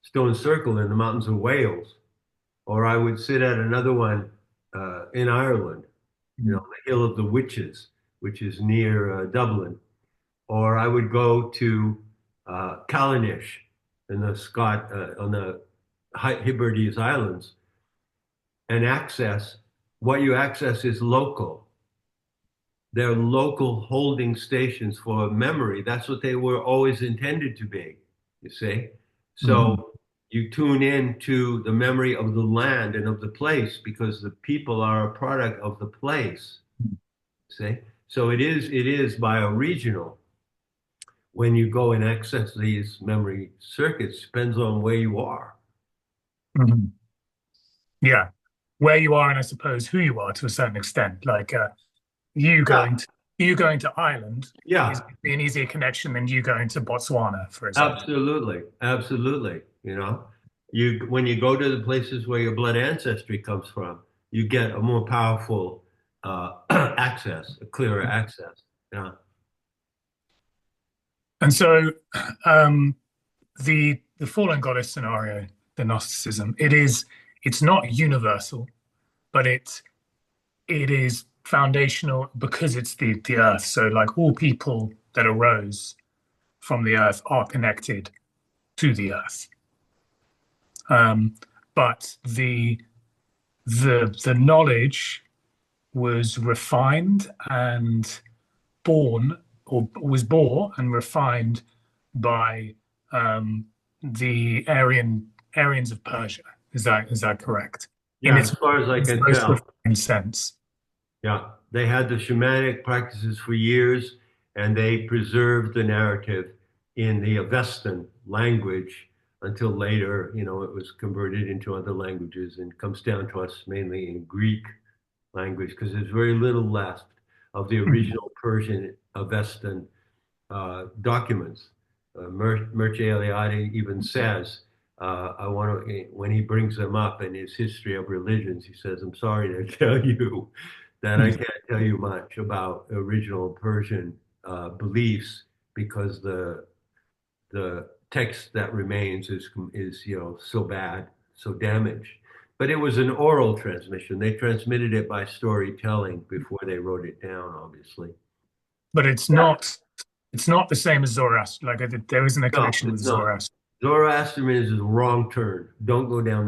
stone circle in the mountains of Wales, or I would sit at another one in Ireland, mm, the Hill of the Witches, which is near Dublin, or I would go to Callanish in the on the Hebrides Islands and access. What you access is local. They're local holding stations for memory. That's what they were always intended to be, you see. mm, So you tune in to the memory of the land and of the place because the people are a product of the place, see. So it is bioregional. when you go and access these memory circuits depends on where you are. Mhm. Yeah, where you are, and I suppose who you are to a certain extent. Like you Yeah, going to you going to Ireland is yeah, an easier connection than you going to Botswana, for example. absolutely, absolutely. You know, you when you go to the places where your blood ancestry comes from, you get a more powerful access, a clearer access. Yeah, And so, um, the fallen goddess scenario, the Gnosticism, it's not universal, but it is foundational because it's the earth. So, like all people that arose from the earth are connected to the earth. Um, but the knowledge was refined and born, or was born and refined by the Aryans of Persia. Is that correct? In yeah. As far as I its can most tell. refined sense. Yeah, they had the shamanic practices for years, and they preserved the narrative in the Avestan language until later, it was converted into other languages and comes down to us mainly in Greek language because there's very little left of the Mhm. original Persian Avestan documents. Mircea Eliade even says, I want to, when he brings them up in his history of religions, he says, I'm sorry to tell you that I can't tell you much about original Persian beliefs because the text that remains is so bad, so damaged. But it was an oral transmission. They transmitted it by storytelling before they wrote it down, obviously. But it's not the same as Zoroaster. Like there isn't a No, connection with it's not. Zoroaster. Zoroastrianism is a wrong turn. Don't go down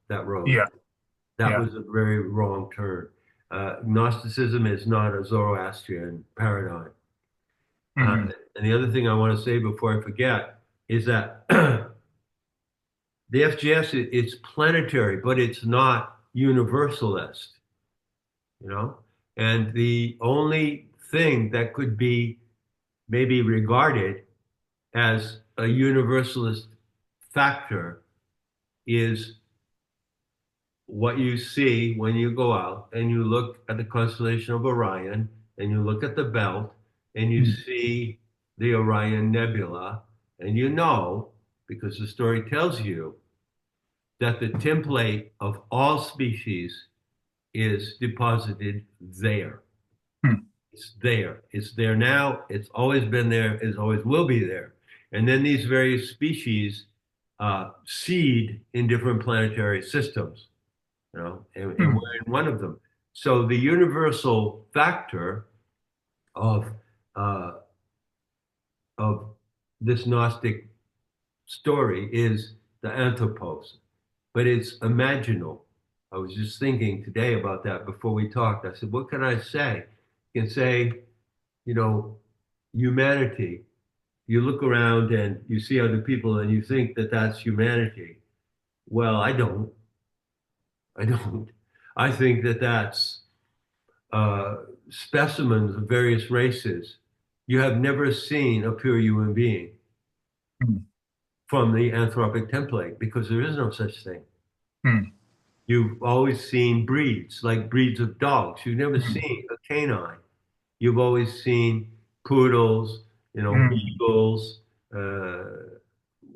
that road. Yeah, That yeah. was a very wrong turn. Gnosticism is not a Zoroastrian paradigm. Uh, Hmm. and the other thing I want to say before I forget is that the FGS it's planetary, but it's not universalist. You know, and the only thing that could be maybe regarded as a universalist factor is what you see when you go out and you look at the constellation of Orion and you look at the belt and you see the Orion Nebula, and because the story tells you, that the template of all species is deposited there. Hmm. It's there. It's there now. It's always been there. It always will be there. And then these various species seed in different planetary systems. And Hmm. we're in one of them. So the universal factor of uh, of this Gnostic story is the anthropos, but it's imaginal. I was just thinking today about that before we talked. I said, what can I say? You can say, you know, humanity. You look around and you see other people and you think that that's humanity. Well, I don't. I don't. I think that that's uh, specimens of various races. You have never seen a pure human being Hmm. from the anthropic template because there is no such thing. Hmm. You've always seen breeds, like breeds of dogs. You've never Hmm. seen a canine. You've always seen poodles, Hmm. beagles,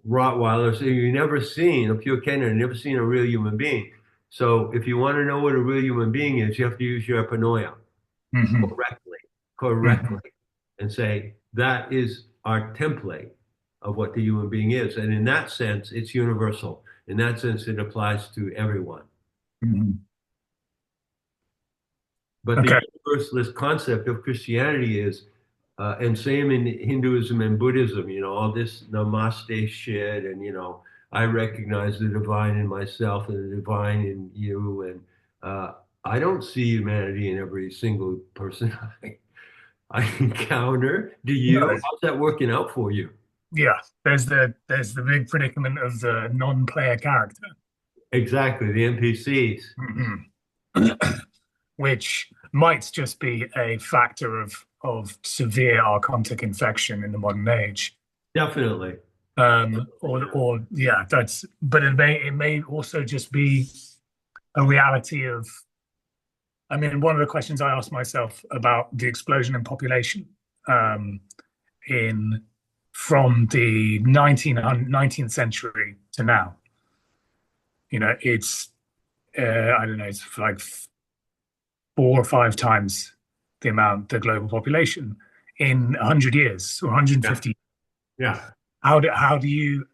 Rottweilers. So you've never seen a pure canine, you've never seen a real human being. So if you want to know what a real human being is, you have to use your epinoia Hmm. correctly, Hmm. correctly, and say that is our template of what the human being is. And in that sense, it's universal. In that sense, it applies to everyone. Hmm. But the Okay. universalist concept of Christianity is, and same in Hinduism and Buddhism, all this namaste shit, and I recognize the divine in myself and the divine in you, and I don't see humanity in every single person I encounter. Do No, you? How's that working out for you? yeah. There's the big predicament of the non-player character. Exactly, the NPCs. Mhm. which might just be a factor of severe archontic infection in the modern age. Definitely. Or yeah, but it may also just be a reality of, I mean, one of the questions I asked myself about the explosion in population um, in from the 19th century to now, it's I don't know, it's like 4 or 5 times the global population in 100 years or Yeah. 150. Yeah. How do you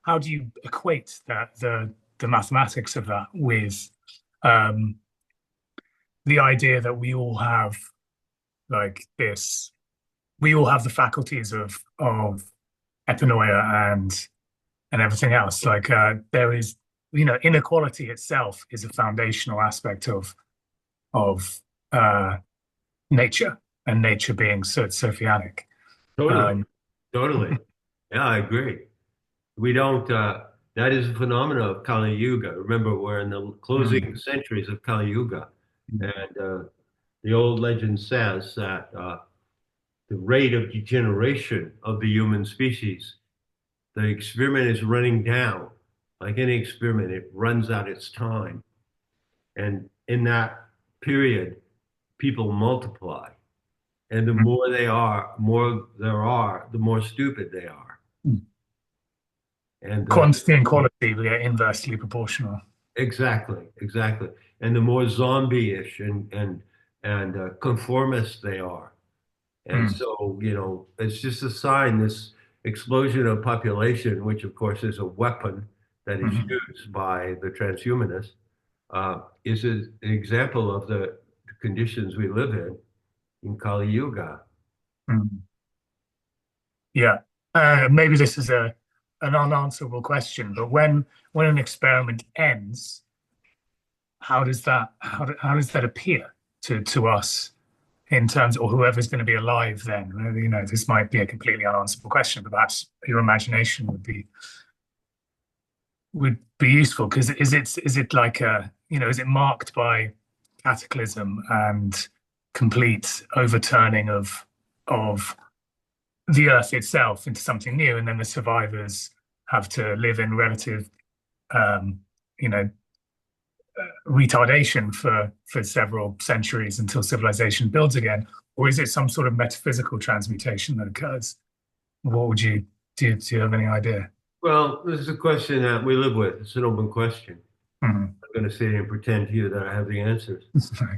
how do you equate the mathematics of that with um, the idea that we all have like this, we all have the faculties of epinoia and everything else. Like there is, inequality itself is a foundational aspect of uh, nature, and nature being so Sophianic. Totally. Um, Totally. Yeah, I agree. We don't, that is a phenomenon of Kali Yuga. Remember, we're in the closing mm, centuries of Kali Yuga. mm, And the old legend says that the rate of degeneration of the human species, the experiment is running down. Like any experiment, it runs out its time. And in that period, people multiply. And the mm, more there are, the more stupid they are. mm. And Quantity and quality, we are inversely proportional. exactly, exactly. And the more zombie-ish and conformist they are. And Mm, so, it's just a sign, this explosion of population, which of course is a weapon that is mm, used by the transhumanists, is an example of the conditions we live in Kali Yuga. mm. Yeah. Maybe this is an unanswerable question, but when an experiment ends, how does that appear to us in terms, or whoever's going to be alive then? This might be a completely unanswerable question, but perhaps your imagination would be useful, because is it like is it marked by cataclysm and complete overturning of the earth itself into something new, and then the survivors have to live in relative um, you know retardation for several centuries until civilization builds again? Or is it some sort of metaphysical transmutation that occurs? What would you do you have any idea? Well, this is a question that we live with. It's an open question. Mhm. I'm going to sit here and pretend to you that I have the answers.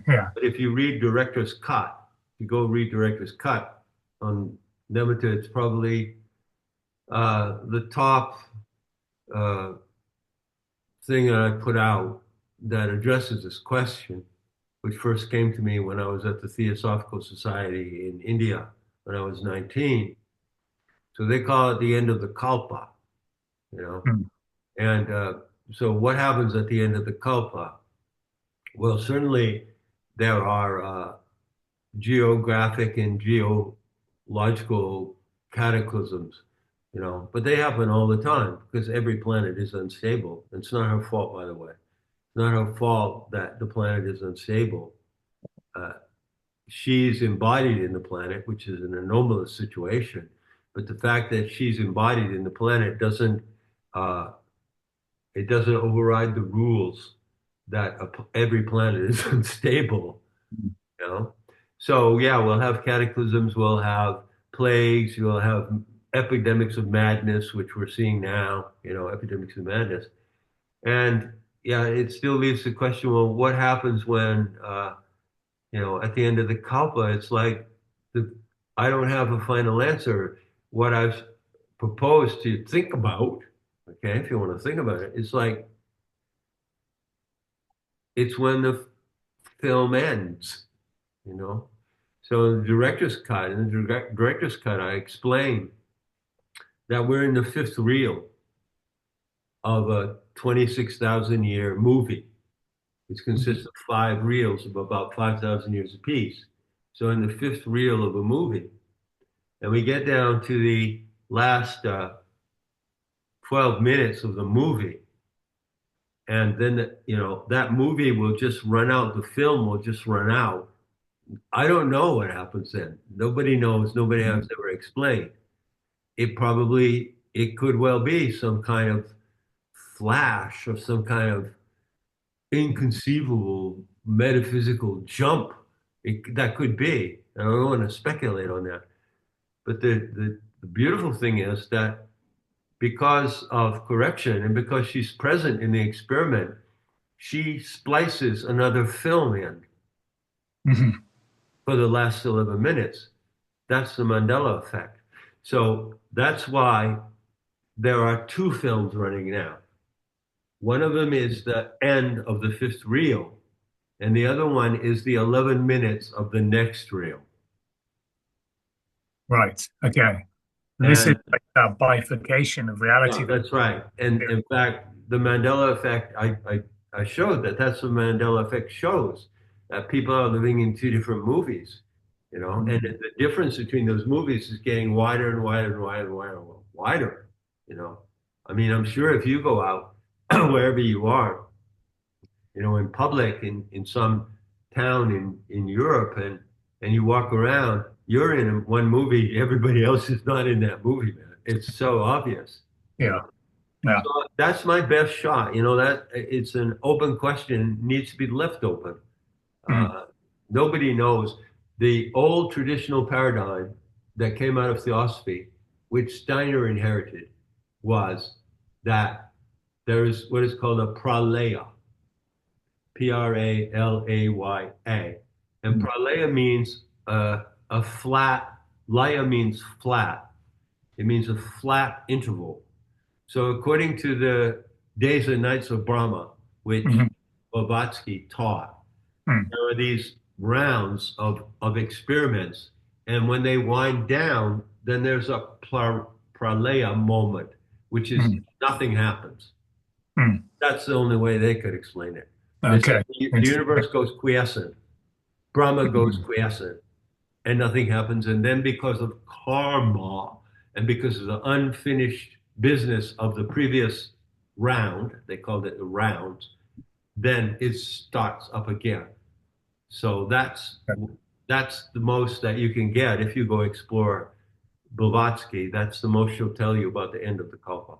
Yeah. But if you read Director's Cut, you go read Director's Cut on Nemeter, it's probably the top uh, thing that I put out that addresses this question, which first came to me when I was at the Theosophical Society in India when I was 19. So they call it the end of the Kalpa, you know. Mm, And so what happens at the end of the Kalpa? Well, certainly there are geographic and geological cataclysms, but they happen all the time because every planet is unstable. It's not her fault, by the way. It's not her fault that the planet is unstable. Uh, she's embodied in the planet, which is an anomalous situation. But the fact that she's embodied in the planet uh, doesn't override the rules that every planet is unstable. mm, you know. So yeah, we'll have cataclysms, we'll have plagues, we'll have epidemics of madness, which we're seeing now. Epidemics of madness, and yeah, it still leaves the question: well, what happens when at the end of the kalpa? It's like the I don't have a final answer. What I've proposed to think about, okay, if you want to think about it, it's like it's when the film ends, you know. So in the director's cut, I explain that we're in the fifth reel of a 26,000 year movie. It consists mm, of five reels of about 5,000 years apiece. So in the fifth reel of a movie, and we get down to the last 12 minutes of the movie, and then that movie will just run out. The film will just run out. I don't know what happens then. Nobody knows. Nobody has ever explained. It could well be some kind of flash or some kind of inconceivable metaphysical jump. That could be. I don't want to speculate on that. But the beautiful thing is that because of correction and because she's present in the experiment, she splices another film in Mhm. for the last 11 minutes. That's the Mandela effect. So that's why there are two films running now. One of them is the end of the fifth reel, and the other one is the 11 minutes of the next reel. Right. Okay. This is And like that bifurcation of reality. yeah, that's right. And in fact, the Mandela effect, I showed that that's what Mandela effect shows, that people are living in two different movies, and Mhm. the difference between those movies is getting wider and wider and wider and wider and wider, you know. I mean, I'm sure if you go out wherever you are, in public in some town in Europe and you walk around, you're in one movie, everybody else is not in that movie, man. It's so obvious, you Yeah. know. Yeah. So that's my best shot. That it's an open question, needs to be left open. Mm. Uh, Nobody knows. The old traditional paradigm that came out of Theosophy, which Steiner inherited, was that there is what is called a pralaya, Pralaya. And Mm. pralaya means a flat, laya means flat. It means a flat interval. So according to the Days and Nights of Brahma, which Mhm. Blavatsky taught, Mm. there are these rounds of experiments. And when they wind down, then there's a pralaya moment, which is Mm. nothing happens. Mm. That's the only way they could explain it. They said Okay. the universe goes quiescent, Brahma goes Mhm. quiescent, and nothing happens. And then because of karma and because of the unfinished business of the previous round, they called it the round, then it starts up again. So that's the most that you can get if you go explore Blavatsky. That's the most she'll tell you about the end of the kalpa.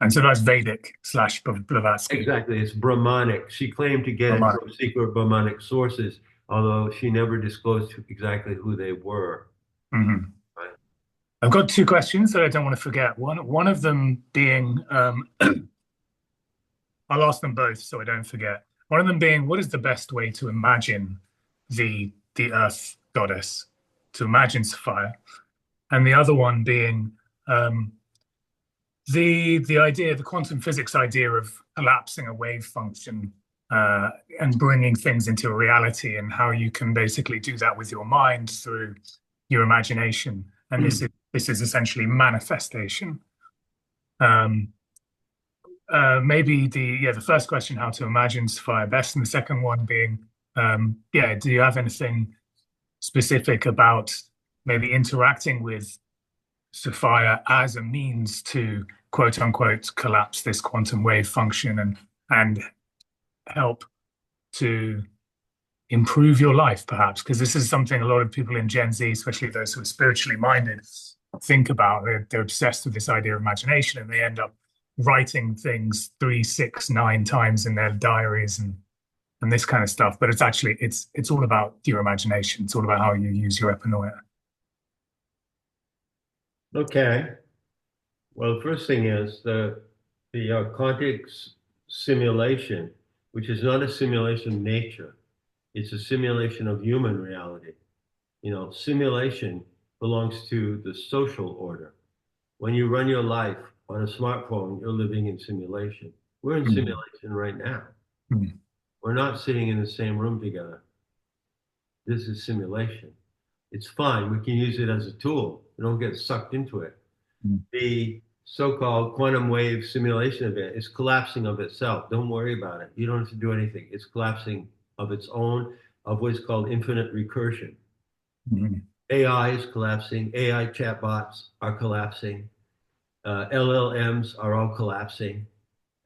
And so that's Vedic slash Blavatsky. Exactly, it's Brahmanic. She claimed to get it Brahman. from secret Brahmanic sources, although she never disclosed exactly who they were. Mhm. Right? I've got two questions that I don't want to forget. One of them being, I'll ask them both so I don't forget. One of them being, what is the best way to imagine the Earth goddess, to imagine Sophia? And the other one being, um, the idea, the quantum physics idea of collapsing a wave function uh, and bringing things into a reality, and how you can basically do that with your mind through your imagination. And this is essentially manifestation. Um, Maybe the first question, how to imagine Sophia best, and the second one being, do you have anything specific about maybe interacting with Sophia as a means to quote unquote collapse this quantum wave function and help to improve your life, perhaps? Because this is something a lot of people in Gen Z, especially those who are spiritually minded, think about. They're obsessed with this idea of imagination, and they end up writing things 3, 6, 9 times in their diaries and this kind of stuff. But it's all about your imagination. It's all about how you use your epinoia. Okay. Well, the first thing is the quantic simulation, which is not a simulation of nature. It's a simulation of human reality. Simulation belongs to the social order. When you run your life on a smartphone, you're living in simulation. We're in Mm. simulation right now. Mm. We're not sitting in the same room together. This is simulation. It's fine. We can use it as a tool. We don't get sucked into it. Mm. The so-called quantum wave simulation event is collapsing of itself. Don't worry about it. You don't have to do anything. It's collapsing of its own, of what's called infinite recursion. Mm. AI is collapsing. AI chatbots are collapsing. LLMs are all collapsing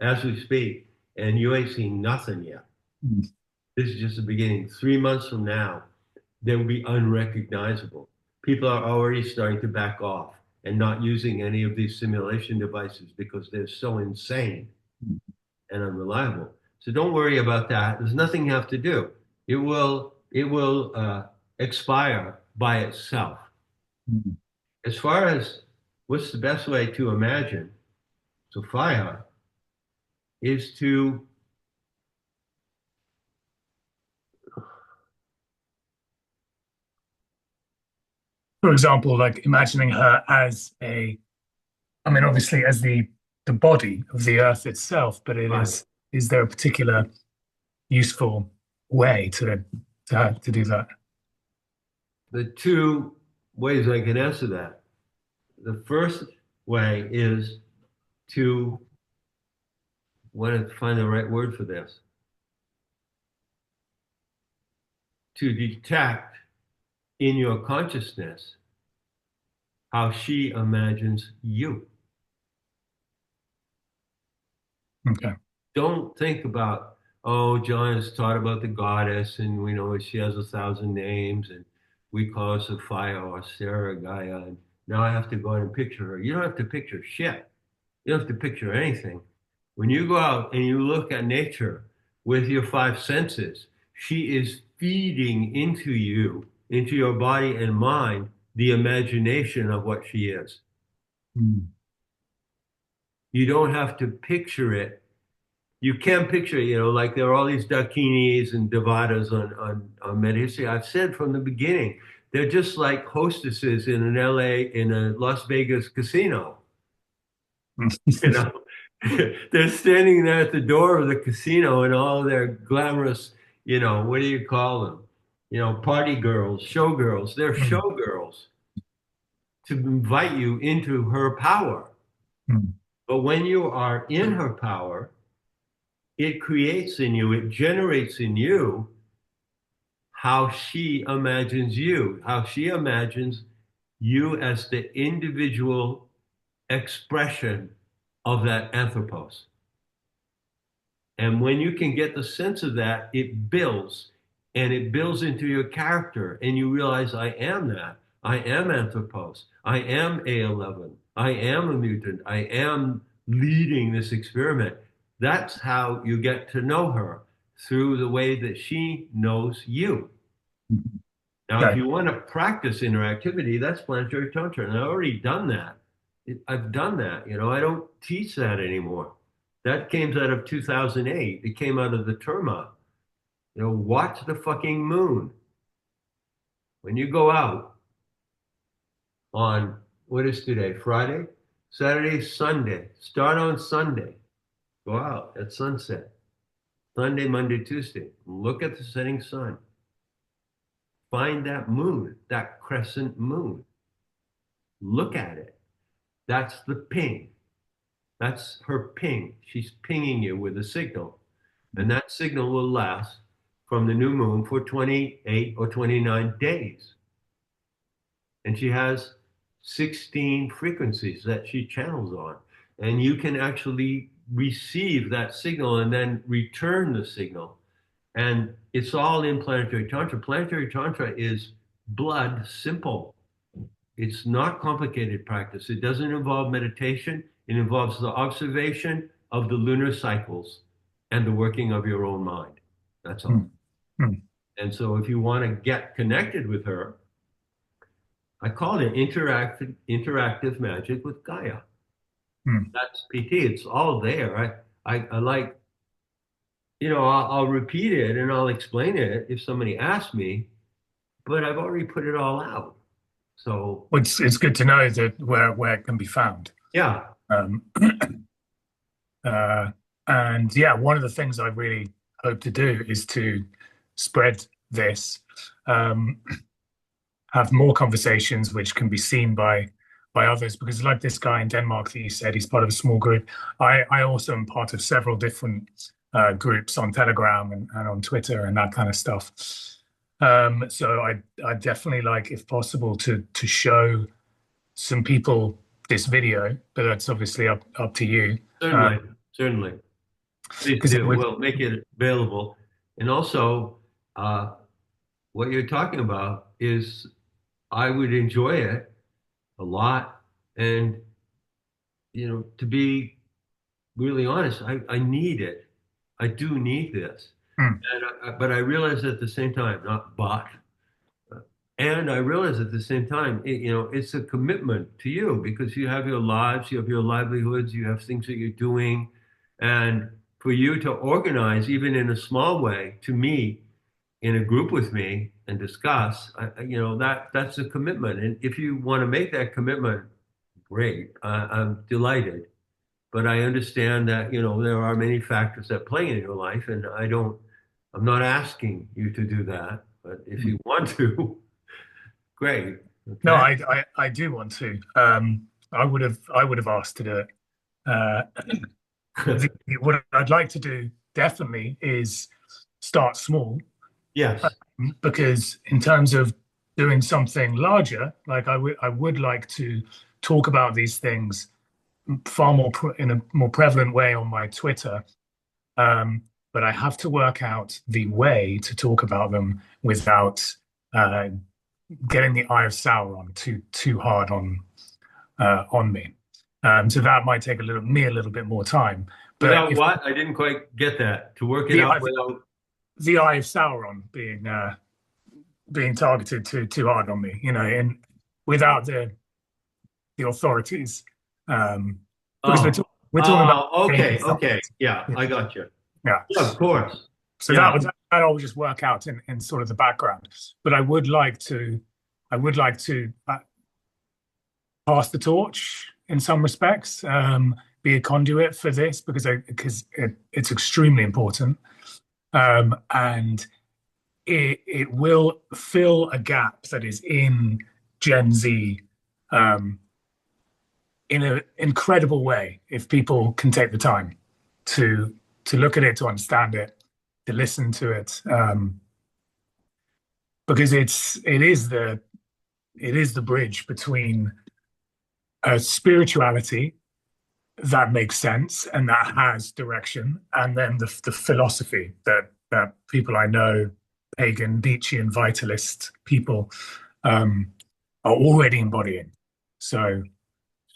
as we speak. and you ain't seen nothing yet. Mm. This is just the beginning. 3 months from now, they will be unrecognizable. People are already starting to back off and not using any of these simulation devices because they're so insane and unreliable. So don't worry about that. There's nothing you have to do. It will expire by itself. Mm. As far as what's the best way to imagine Sophia is to For example, like imagining her as a, I mean, obviously as the body of the earth itself, but it right. is there a particular useful way to do that? The two ways I can answer that. The first way is to want to find the right word for this, to detect in your consciousness how she imagines you. Okay. Don't think about, oh, John has taught about the goddess and we know she has 1,000 names and we call her Sophia or Sarah Gaia. And now I have to go out and picture her. You don't have to picture shit. You don't have to picture anything. When you go out and you look at nature with your five senses, she is feeding into you, into your body and mind, the imagination of what she is. Mm. You don't have to picture it. You can picture, like there are all these dakinis and devatas on Medici. I've said from the beginning, they're just like hostesses in an LA, in a Las Vegas casino. You know, they're standing there at the door of the casino in all their glamorous, what do you call them? Party girls, showgirls. They're Mm. showgirls to invite you into her power. Mm. But when you are in her power, it creates in you, it generates in you how she imagines you, how she imagines you as the individual expression of that anthropos. And when you can get the sense of that, it builds and it builds into your character. And you realize, I am that. I am Anthropos. I am A11. I am a mutant. I am leading this experiment. That's how you get to know her through the way that she knows you. Now, if Okay. you want to practice interactivity, that's planetary tantra. And I've already done that. I've done that. I don't teach that anymore. That came out of 2008. It came out of the Terma. Watch the fucking moon. When you go out on, what is today? Friday, Saturday, Sunday. Start on Sunday. Go out at sunset. Sunday, Monday, Tuesday. Look at the setting sun. Find that moon, that crescent moon. Look at it. That's the ping. That's her ping. She's pinging you with a signal. And that signal will last from the new moon for 28 or 29 days. And she has 16 frequencies that she channels on. And you can actually receive that signal and then return the signal. And it's all in planetary tantra. Planetary tantra is blood simple. It's not complicated practice. It doesn't involve meditation. It involves the observation of the lunar cycles and the working of your own mind. That's all. Mm. Mm. And so if you want to get connected with her, I call it interactive magic with Gaia. Mm. That's PT. It's all there. I like, I'll repeat it and I'll explain it if somebody asks me, but I've already put it all out. So Well, it's good to know that where it can be found. yeah, Um, uh, and yeah, one of the things I really hope to do is to spread this, um, have more conversations which can be seen by others. Because like this guy in Denmark that you said, he's part of a small group. I also am part of several different groups on Telegram and on Twitter and that kind of stuff. So I definitely like, if possible, to show some people this video, but that's obviously up to you. Uh, certainly, certainly. Please because it do. would. We'll make it available. And also, uh, what you're talking about is I would enjoy it a lot. And, to be really honest, I need it. I do need this. Mm, But I realize at the same time, not but, and I realize at the same time, it's a commitment to you because you have your lives, you have your livelihoods, you have things that you're doing. And for you to organize, even in a small way, to meet in a group with me and discuss, that's a commitment. And if you want to make that commitment, great. I'm delighted. But I understand that, there are many factors that play in your life, and I'm not asking you to do that. But if mm. you want to, great. No, Okay. I do want to. I would have asked to do it. Uh, what I'd like to do definitely is start small, Yes. because in terms of doing something larger, like I would like to talk about these things far more in a more prevalent way on my Twitter. Um, but I have to work out the way to talk about them without uh, getting the Eye of Sauron too hard on me. So that might take a little bit more time. But Without if what? I didn't quite get that. To work it the out without. the Eye of Sauron being targeted too hard on me, and without the authorities, because Oh. we're talking about Oh, okay. changing Okay. something. Yeah, I got you. Yeah. Yeah, of course. So Yeah. that all just work out in sort of the background. But I would like to pass the torch in some respects, be a conduit for this because it's extremely important, and it will fill a gap that is in Gen Z, um, in an incredible way if people can take the time to look at it, to understand it, to listen to it, because it is the bridge between a spirituality that makes sense and that has direction, and then the philosophy that people I know, pagan, Nietzschean, vitalist people, are already embodying. So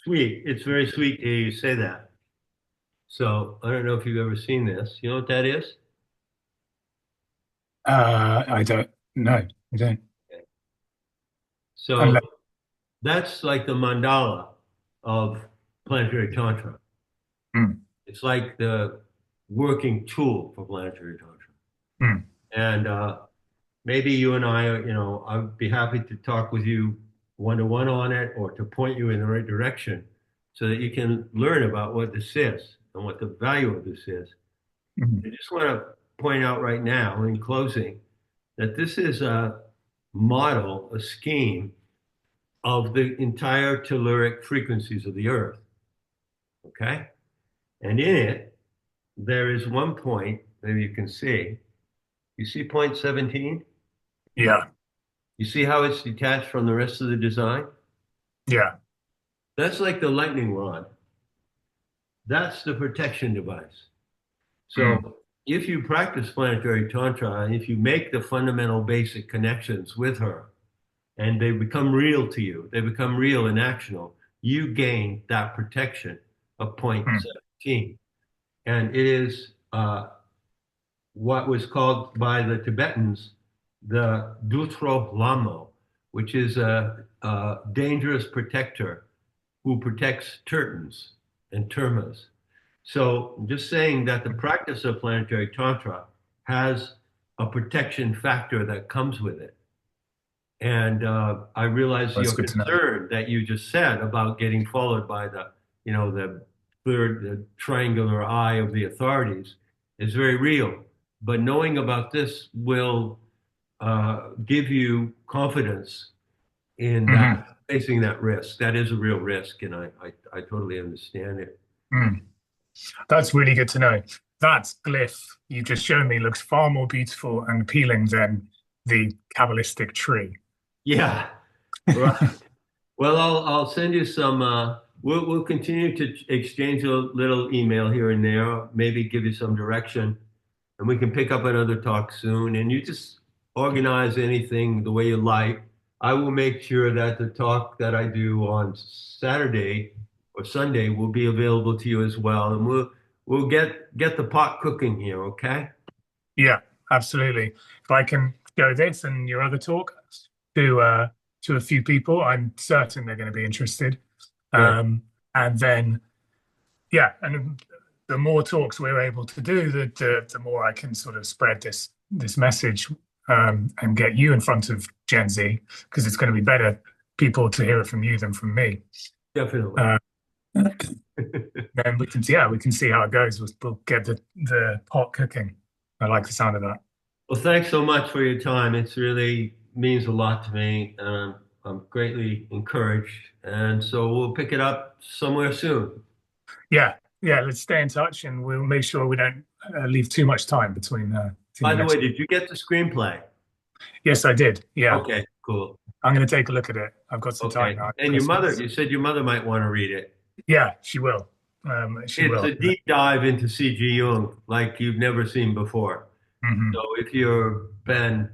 Sweet. It's very sweet to hear you say that. So I don't know if you've ever seen this. You know what that is? I don't know. I don't. So Unless, that's like the mandala of planetary tantra. mm, It's like the working tool for planetary tantra. mm, And maybe you and I, I'd be happy to talk with you one to one on it or to point you in the right direction so that you can learn about what this is and what the value of this is. mm, I just want to point out right now in closing that this is a model, a scheme of the entire telluric frequencies of the earth. Okay? And in it, there is one point, maybe you can see. You see point 17? yeah, You see how it's detached from the rest of the design? yeah, That's like the lightning rod. That's the protection device. mm, So if you practice planetary tantra and if you make the fundamental basic connections with her and they become real to you, they become real and actionable, you gain that protection of point mm, 17. And it is what was called by the Tibetans the Dutro Lamo, which is a dangerous protector who protects tertans and termas. So just saying that the practice of planetary tantra has a protection factor that comes with it. And I realize that's your good to know. concern that you just said about getting followed by the triangular eye of the authorities is very real. But knowing about this will give you confidence in Hmm. that facing that risk. That is a real risk, and I totally understand it. Mm. That's really good to know. That glyph you've just shown me looks far more beautiful and appealing than the Kabbalistic tree. Yeah, right. Well, I'll send you some we'll continue to exchange a little email here and there, maybe give you some direction, and we can pick up another talk soon. And you just organize anything the way you like. I will make sure that the talk that I do on Saturday or Sunday will be available to you as well, and we'll get the pot cooking here, okay? Yeah, absolutely. If I can show this and your other talk to a few people, I'm certain they're going to be interested. Good. Um, and then, yeah, and the more talks we're able to do, the more I can sort of spread this message and get you in front of Gen Z, because it's going to be better people to hear it from you than from me. Definitely. Uh, then we can see how it goes. We'll get the pot cooking. I like the sound of that. Well, thanks so much for your time. It's really means a lot to me, and I'm greatly encouraged. And so we'll pick it up somewhere soon. Yeah, yeah. Let's stay in touch, and we'll make sure we don't leave too much time between By the the way, next. did you get the screenplay? Yes, I did. Yeah, Okay, cool. I'm going to take a look at it. I've got some time Okay. now. And your mother, Christmas. you said your mother might want to read it. Yeah, she will. She It's will. a deep dive into C.G. Jung like you've never seen before. So Hmm. if you've been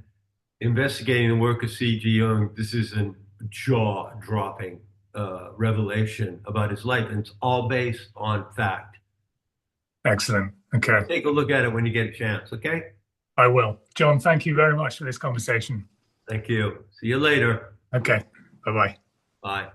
investigating the work of C.G. Jung, this is a jaw-dropping revelation about his life, and it's all based on fact. Excellent. Okay, Take a look at it when you get a chance, okay? I will. John, thank you very much for this conversation. Thank you. See you later. Okay, bye bye. Bye.